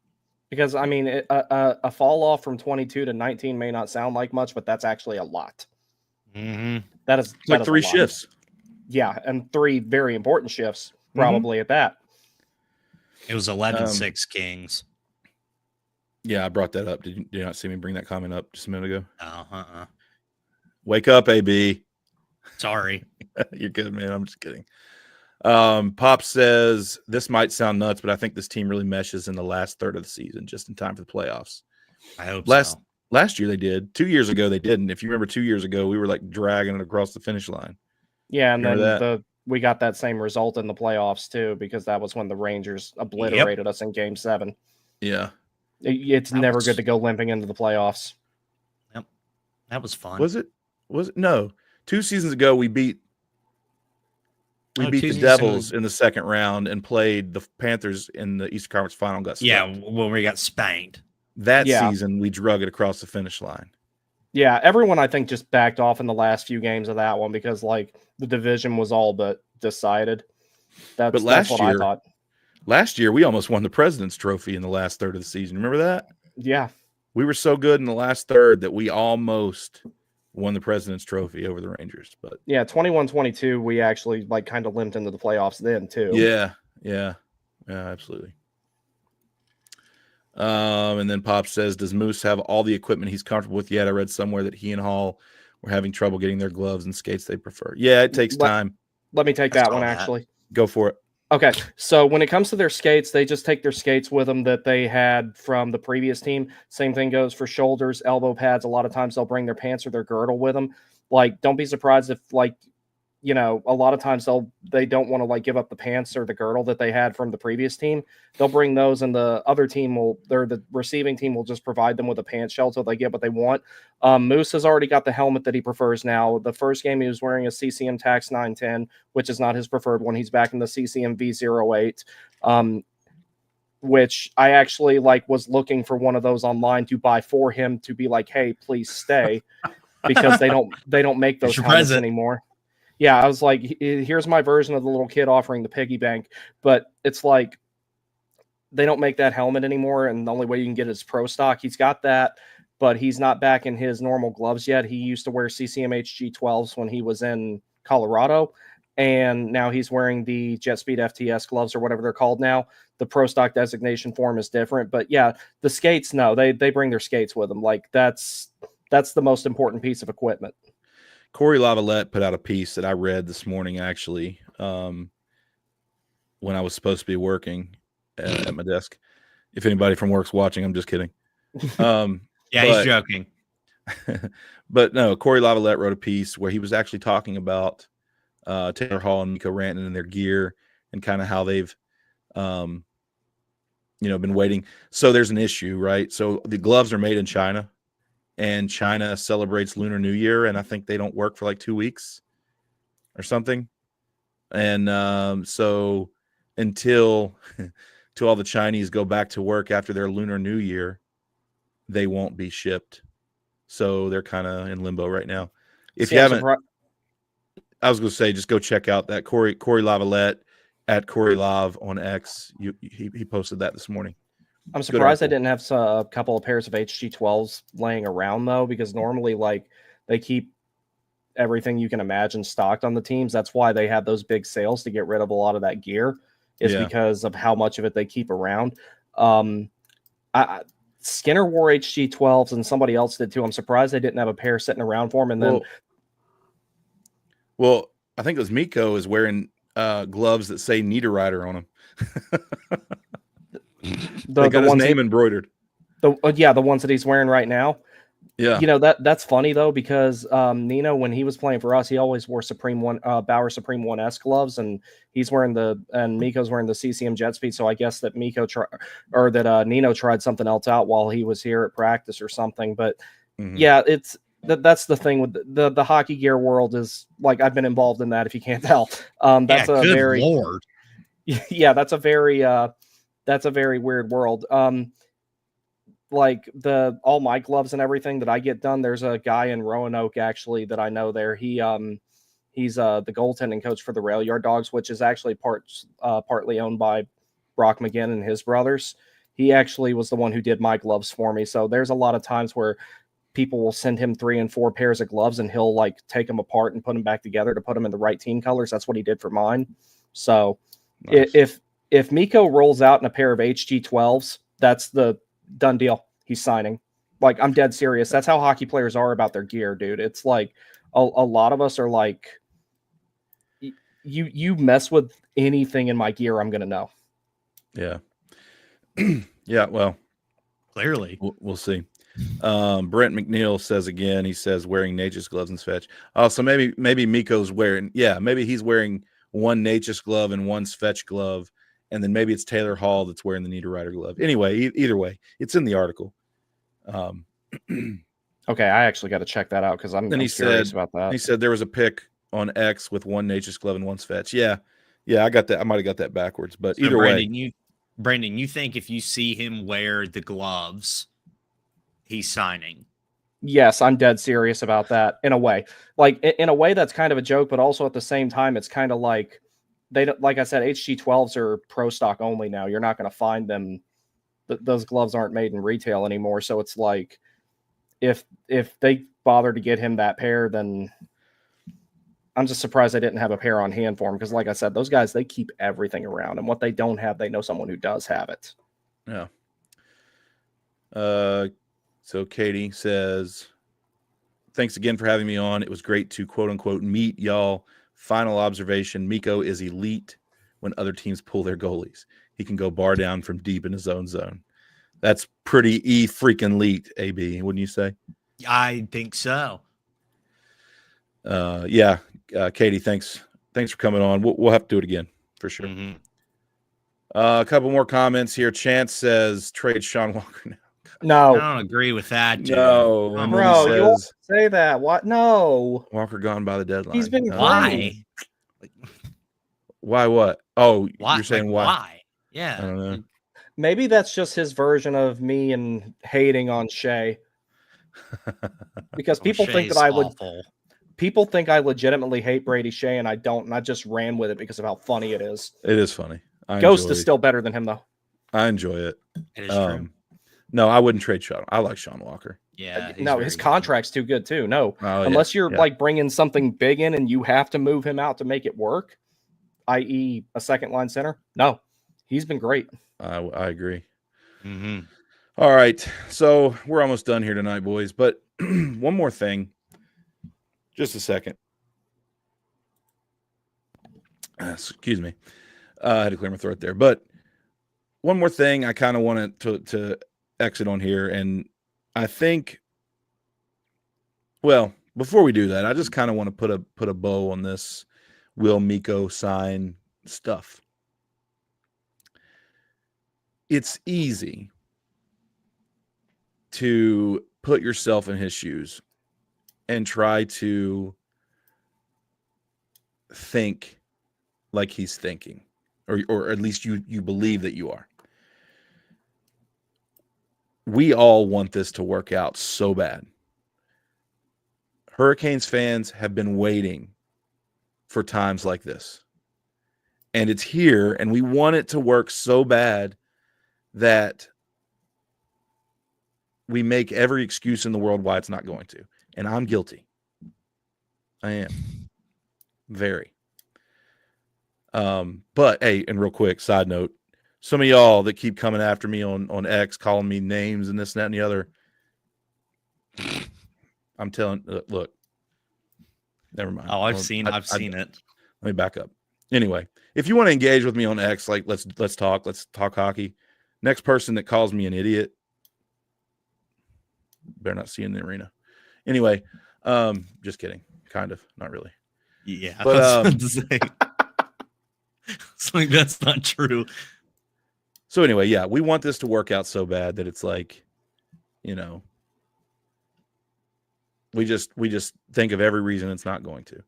Because I mean, a fall off from 22 to 19 may not sound like much, but that's actually a lot. Mm-hmm. That is Like 3 shifts. Yeah, and 3 very important shifts, probably at that. It was 11-6 Kings. Yeah, I brought that up. Did you not see me bring that comment up just a minute ago? Oh, Wake up, AB. Sorry. You're good, man. I'm just kidding. Pop says, this might sound nuts, but I think this team really meshes in the last third of the season, just in time for the playoffs. I hope so. Last year they did. 2 years ago they didn't. If you remember 2 years ago, we were like dragging it across the finish line. Yeah, and then we got that same result in the playoffs too, because that was when the Rangers obliterated us in Game 7. Yeah. It's never good to go limping into the playoffs. That was fun. Was it? No? 2 seasons ago, we beat Oh, the 2 seasons Devils ago. in the second round and played the Panthers in the Eastern Conference Final. And got Yeah, swept. when we got spanked. That Yeah. season, we drug it across the finish line. Yeah, everyone I think just backed off in the last few games of that one because like the division was all but decided. That's what I thought. Last year, we almost won the President's Trophy in the last third of the season. Remember that? Yeah. We were so good in the last third that we almost won the President's Trophy over the Rangers. But Yeah, 21-22, we actually like kind of limped into the playoffs then too. yeah, absolutely. And then Pop says, does Moose have all the equipment he's comfortable with yet? I read somewhere that he and Hall were having trouble getting their gloves and skates they prefer. Yeah, it takes time. Let me take I that saw one, that. actually. Go for it. Okay, so when it comes to their skates, they just take their skates with them that they had from the previous team. Same thing goes for shoulders, elbow pads. A lot of times they'll bring their pants or their girdle with them. Like, don't be surprised if, like, you know, a lot of times they don't want to like give up the pants or the girdle that they had from the previous team. They'll bring those, and the other team the receiving team will just provide them with a pants shell till they get what they want. Moose has already got the helmet that he prefers now. The first game he was wearing a CCM Tax 910, which is not his preferred one. He's back in the CCM V08, which I actually like was looking for one of those online to buy for him to be like, hey, please stay, because they don't make those helmets anymore. Yeah, I was like, here's my version of the little kid offering the piggy bank, but it's like they don't make that helmet anymore, and the only way you can get it is pro stock. He's got that, but he's not back in his normal gloves yet. He used to wear CCM HG12s when he was in Colorado, and now he's wearing the Jet Speed FTS gloves or whatever they're called now. The pro stock designation form is different, but yeah, the skates, no, they bring their skates with them. Like that's the most important piece of equipment. Corey Lavalette put out a piece that I read this morning, actually, when I was supposed to be working at my desk. If anybody from work's watching, I'm just kidding. Yeah, he's joking. But no, Corey Lavalette wrote a piece where he was actually talking about Taylor Hall and Mikko Rantanen and their gear and kind of how they've, been waiting. So there's an issue, right? So the gloves are made in China. And China celebrates Lunar New Year, and I think they don't work for like 2 weeks or something. And so until all the Chinese go back to work after their Lunar New Year, they won't be shipped. So they're kind of in limbo right now. If you haven't, I was going to say, just go check out that Corey Lavalette at Corey Lav on X. He posted that this morning. I'm surprised they didn't have a couple of pairs of HG12s laying around, though, because normally, like, they keep everything you can imagine stocked on the teams. That's why they have those big sales to get rid of a lot of that gear, is because of how much of it they keep around. Skinner wore HG12s, and somebody else did too. I'm surprised they didn't have a pair sitting around for him. And then, well, I think it was Mikko is wearing gloves that say Niederreiter on them. They got his name embroidered. The ones that he's wearing right now. Yeah, that's funny though, because Nino, when he was playing for us, he always wore Bauer Supreme 1S gloves, and Mikko's wearing the CCM Jet Speed. So I guess that Nino tried something else out while he was here at practice or something. But yeah, that's the thing with the hockey gear world, is like, I've been involved in that, if you can't tell. That's a very Lord. Yeah, that's a very weird world. Like all my gloves and everything that I get done, there's a guy in Roanoke actually that I know there. He's the goaltending coach for the Rail Yard Dogs, which is actually partly owned by Brock McGinn and his brothers. He actually was the one who did my gloves for me. So there's a lot of times where people will send him 3 and 4 pairs of gloves, and he'll like take them apart and put them back together to put them in the right team colors. That's what he did for mine. So nice. If Mikko rolls out in a pair of HG12s, that's the done deal. He's signing. Like, I'm dead serious. That's how hockey players are about their gear, dude. It's like a lot of us are like, you mess with anything in my gear, I'm gonna know. Yeah. Yeah. Well, clearly we'll see. Brent McNeil says again, he says wearing Nature's gloves and Svetch. Oh, so maybe Mikko's wearing, maybe he's wearing one Nature's glove and one Svetch glove, and then maybe it's Taylor Hall that's wearing the Niederreiter glove. Anyway, either way, it's in the article. Okay, I actually got to check that out because I'm Then he curious said- about that. He said there was a pick on X with one Nature's Glove and one Svetch. Yeah, I got that. I might have got that backwards, but So either way, Brandon, you think if you see him wear the gloves, he's signing? Yes, I'm dead serious about that in a way. Like in a way that's kind of a joke, but also at the same time, it's kind of like they don't, like I said, HG12s are pro stock only now. You're not going to find them. Those gloves aren't made in retail anymore. So it's like if they bother to get him that pair, then I'm just surprised I didn't have a pair on hand for him. Because like I said, those guys, they keep everything around, and what they don't have, they know someone who does have it. yeah. So Katie says, thanks again for having me on. It was great to quote unquote meet y'all. Final observation, Mikko is elite when other teams pull their goalies. He can go bar down from deep in his own zone. That's pretty freaking elite, AB, wouldn't you say? I think so. Yeah. Katie, thanks for coming on. We'll have to do it again for sure. Mhm. A couple more comments here. Chance says trade Sean Walker now. I No, don't agree with that, dude. No, Come and then bro, he you won't says say that. What? No, Walker gone by the deadline. he's been Why? Why? What? Oh, Why? you're saying Like, why? why? I Yeah. don't know. Maybe that's just his version of me and hating on Shea. Because people think Shay's that I would. awful. People think I legitimately hate Brady Shea, and I don't. And I just ran with it because of how funny it is. It is funny. Ghost is still better than him, though. I enjoy it. It is true. No, I wouldn't trade Sean. I like Sean Walker. Yeah. he's No, very his good. contract's too good too. No, Oh, unless you're yeah. like bringing something big in and you have to move him out to make it work, i.e., a second line center. No, he's been great. I agree. Mhm. All right, so we're almost done here tonight, boys. But one more thing. Just a second. Excuse me. I had to clear my throat there. But one more thing I kind of wanted to exit on here. And I think, well, before we do that, I just kind of want to put a bow on this will Mikko sign stuff. It's easy to put yourself in his shoes and try to think like he's thinking, or at least you believe that you are. We all want this to work out so bad. Hurricanes fans have been waiting for times like this. And it's here, and we want it to work so bad that we make every excuse in the world why it's not going to. And I'm guilty. I am. Very. But hey, and real quick, side note, some of y'all that keep coming after me on X, calling me names and this and that and the other, I'm telling, look, never mind. Oh, I've seen it. Let me back up. Anyway, if you want to engage with me on X, like let's talk hockey. Next person that calls me an idiot, better not see you in the arena. Anyway, just kidding. Kind of, not really. Yeah, But, I was about to say. It's like that's not true. So anyway, yeah, we want this to work out so bad that it's like, you know, we just think of every reason it's not going to.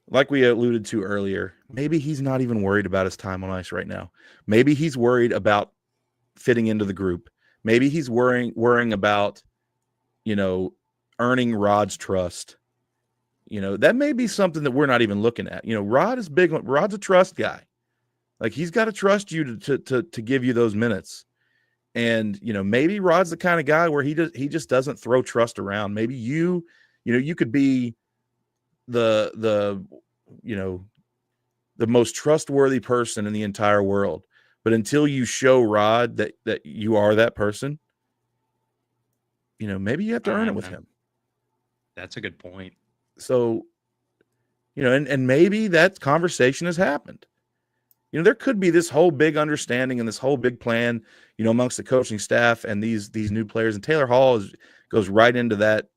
Like we alluded to earlier, maybe he's not even worried about his time on ice right now. Maybe he's worried about fitting into the group. Maybe he's worrying about, you know, earning Rod's trust. You know, that may be something that we're not even looking at. You know, Rod is big. Rod's a trust guy. Like, he's got to trust you to give you those minutes. And, you know, maybe Rod's the kind of guy where he just doesn't throw trust around. Maybe you could be the most trustworthy person in the entire world. But until you show Rod that you are that person, you know, maybe you have to earn it with him. That's a good point. So, you know, and maybe that conversation has happened. You know, there could be this whole big understanding and this whole big plan, you know, amongst the coaching staff and these new players. And Taylor Hall goes right into that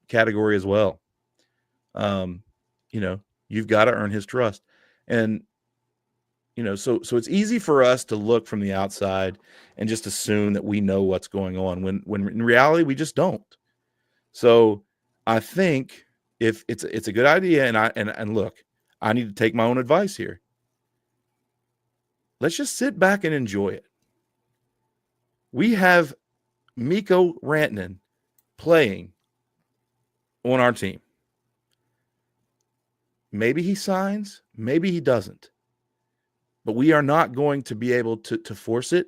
category as well. You know, you've got to earn his trust. And, you know, so it's easy for us to look from the outside and just assume that we know what's going on when in reality we just don't. So I think if it's a good idea, and look, I need to take my own advice here. Let's just sit back and enjoy it. We have Mikko Rantanen playing on our team. Maybe he signs, maybe he doesn't. But we are not going to be able to force it.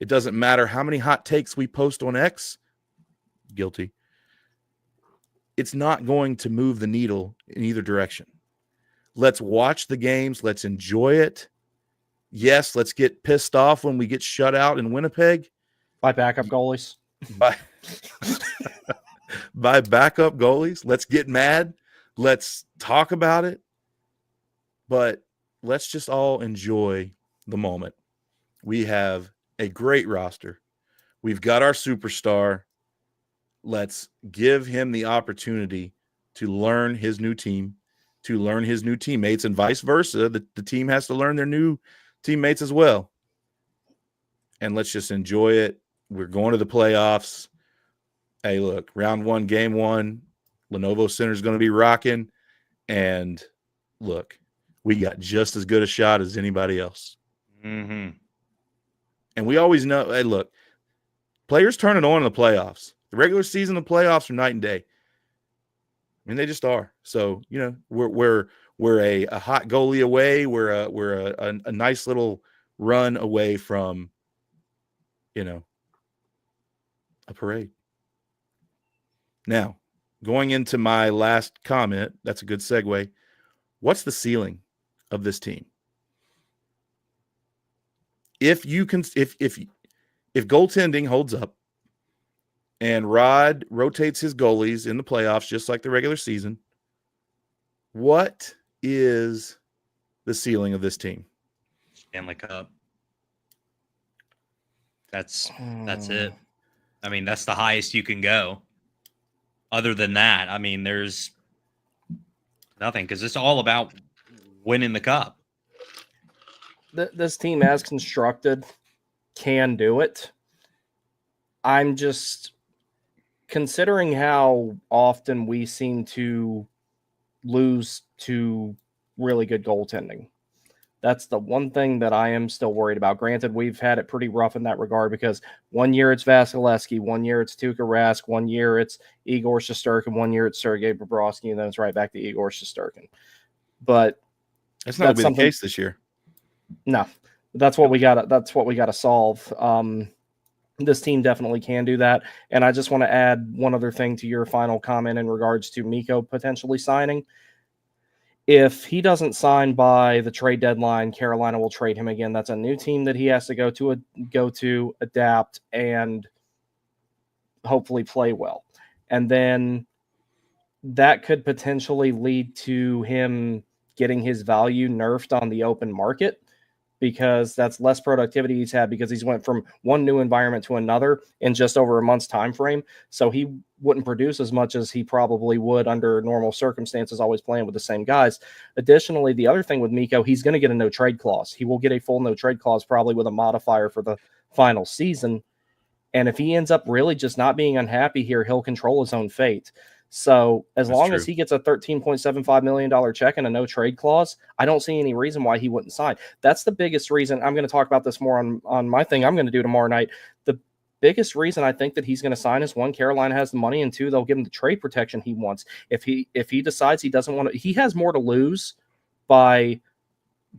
It doesn't matter how many hot takes we post on X. Guilty. It's not going to move the needle in either direction. Let's watch the games. Let's enjoy it. Yes, let's get pissed off when we get shut out in Winnipeg. By backup goalies. By backup goalies. Let's get mad. Let's talk about it. But let's just all enjoy the moment. We have a great roster. We've got our superstar. Let's give him the opportunity to learn his new team, to learn his new teammates, and vice versa. The team has to learn their new teammates as well. And let's just enjoy it. We're going to the playoffs. Hey, look, round 1, game 1, Lenovo Center is going to be rocking. And look, we got just as good a shot as anybody else. Mm-hmm. And we always know, hey, look, players turn it on in the playoffs. The regular season and playoffs are night and day. I mean, they just are. So, you know, we're a hot goalie away. We're a nice little run away from, you know, a parade. Now, going into my last comment, that's a good segue. What's the ceiling of this team? If you can, if goaltending holds up and Rod rotates his goalies in the playoffs just like the regular season, what is the ceiling of this team? Stanley Cup. That's it. I mean, that's the highest you can go. Other than that, I mean, there's nothing because it's all about winning the cup. This team, as constructed, can do it. I'm just considering how often we seem to lose to really good goaltending. That's the one thing that I am still worried about. Granted, we've had it pretty rough in that regard because one year it's Vasilevsky, one year it's Tuukka Rask, one year it's Igor Shesterkin, one year it's Sergei Bobrovsky, and then it's right back to Igor Shesterkin. But that's not going to be the case this year. No, that's what we got. That's what we got to solve. This team definitely can do that. And I just want to add one other thing to your final comment in regards to Mikko potentially signing. If he doesn't sign by the trade deadline, Carolina will trade him again. That's a new team that he has to go to, adapt, and hopefully play well. And then that could potentially lead to him getting his value nerfed on the open market, because that's less productivity he's had because he's went from one new environment to another in just over a month's time frame. So he wouldn't produce as much as he probably would under normal circumstances, always playing with the same guys. Additionally, the other thing with Mikko, he's going to get a no trade clause. He will get a full no trade clause, probably with a modifier for the final season. And if he ends up really just not being unhappy here, he'll control his own fate. So as long as he gets a $13.75 million check and a no trade clause, I don't see any reason why he wouldn't sign. That's the biggest reason. I'm going to talk about this more on my thing I'm going to do tomorrow night. The biggest reason I think that he's going to sign is, one, Carolina has the money, and two, they'll give him the trade protection he wants. If he decides he doesn't want to, he has more to lose by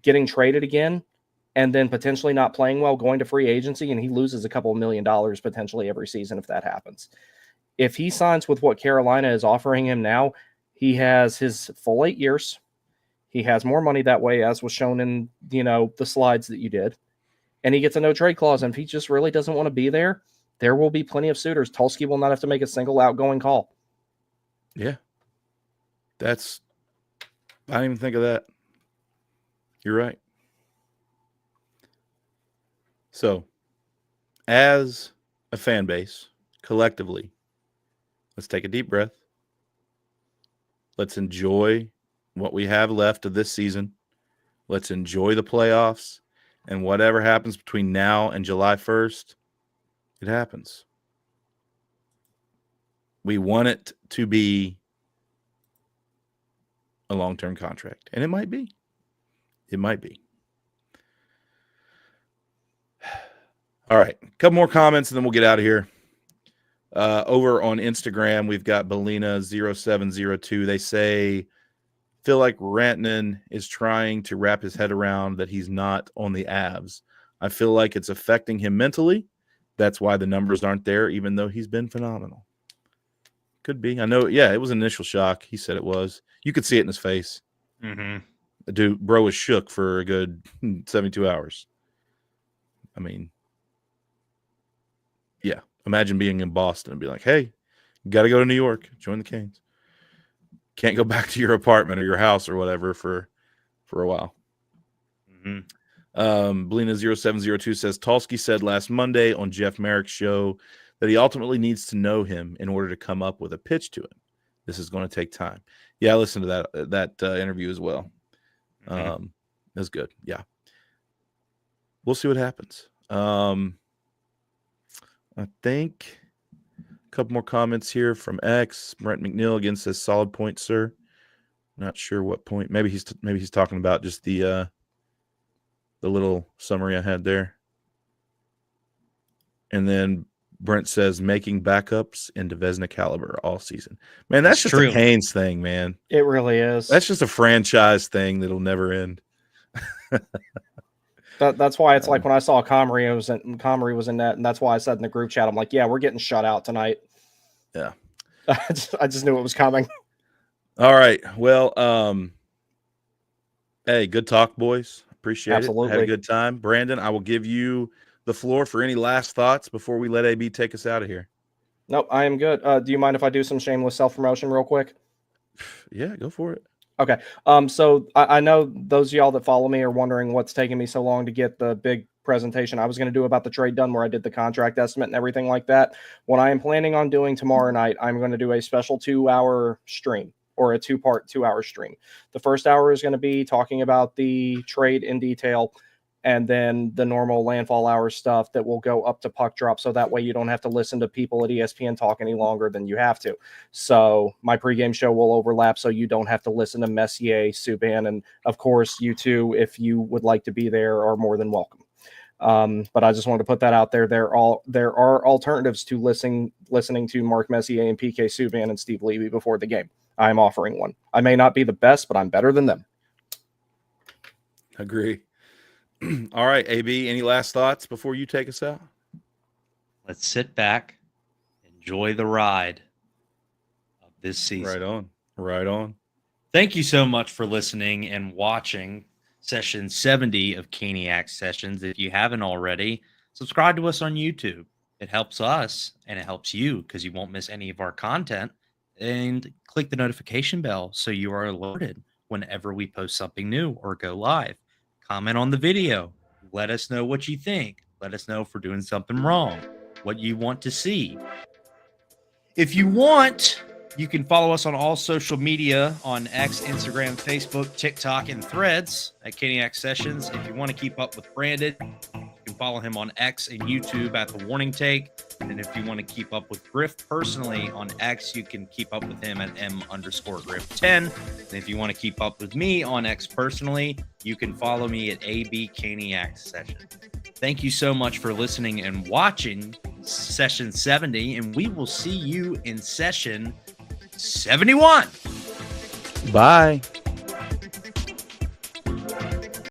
getting traded again and then potentially not playing well, going to free agency, and he loses a couple $1 million potentially every season if that happens. If he signs with what Carolina is offering him now, he has his full 8 years. He has more money that way, as was shown in, the slides that you did. And he gets a no trade clause. And if he just really doesn't want to be there, there will be plenty of suitors. Tulski will not have to make a single outgoing call. Yeah. I didn't even think of that. You're right. So, as a fan base, collectively, let's take a deep breath. Let's enjoy what we have left of this season. Let's enjoy the playoffs. And whatever happens between now and July 1st, it happens. We want it to be a long-term contract, and it might be. It might be. All right, a couple more comments, and then we'll get out of here. Over on Instagram, we've got Belina0702. They say, feel like Rantanen is trying to wrap his head around that he's not on the Avs. I feel like it's affecting him mentally. That's why the numbers aren't there, even though he's been phenomenal. Could be. I know. Yeah, it was an initial shock. He said it was. You could see it in his face. Mm-hmm. The dude, bro, was shook for a good 72 hours. I mean, yeah. Imagine being in Boston and be like, hey, you got to go to New York. Join the Canes. Can't go back to your apartment or your house or whatever for a while. Mm-hmm. Belina0702 says, Tulsky said last Monday on Jeff Merrick's show that he ultimately needs to know him in order to come up with a pitch to him. This is going to take time. Yeah, I listened to that interview as well. Mm-hmm. That's good. Yeah. We'll see what happens. I think a couple more comments here from X. Brent McNeil again says, solid point, sir. Not sure what point. Maybe he's talking about just the little summary I had there. And then Brent says, making backups into Vezina caliber all season. Man, that's just true. a Canes thing, man. It really is. That's just a franchise thing that'll never end. That's why it's like when I saw Comrie was in net, and that's why I said in the group chat, I'm like, yeah, we're getting shut out tonight. Yeah. I just knew it was coming. All right. Well, hey, good talk, boys. Appreciate Absolutely. it. Had a good time. Brandon, I will give you the floor for any last thoughts before we let AB take us out of here. Nope, I am good. Do you mind if I do some shameless self-promotion real quick? Yeah, go for it. Okay. So I know those of y'all that follow me are wondering what's taking me so long to get the big presentation I was going to do about the trade done, where I did the contract estimate and everything like that. What I am planning on doing tomorrow night, I'm going to do a special 2-hour stream, or a 2-hour stream. The first hour is going to be talking about the trade in detail, and then the normal landfall hour stuff that will go up to puck drop. So that way you don't have to listen to people at ESPN talk any longer than you have to. So my pregame show will overlap, so you don't have to listen to Messier, Subban, and of course you two, if you would like to be there, are more than welcome. But I just wanted to put that out there. There are alternatives to listening to Mark Messier and PK Subban and Steve Levy before the game. I'm offering one. I may not be the best, but I'm better than them. Agree. All right, AB, any last thoughts before you take us out? Let's sit back, enjoy the ride of this season. Right on. Right on. Thank you so much for listening and watching session 70 of Caniac Sessions. If you haven't already, subscribe to us on YouTube. It helps us and it helps you because you won't miss any of our content. And click the notification bell so you are alerted whenever we post something new or go live. Comment on the video. Let us know what you think. Let us know if we're doing something wrong, what you want to see. If you want, you can follow us on all social media on X, Instagram, Facebook, TikTok, and Threads at Caniac Sessions. If you want to keep up with Brandon, you can follow him on X and YouTube at The Warning Take. And if you want to keep up with Griff personally on X, you can keep up with him at M_Griff10. And if you want to keep up with me on X personally, you can follow me at AB Caniac Session. Thank you so much for listening and watching session 70, and we will see you in session 71. Bye.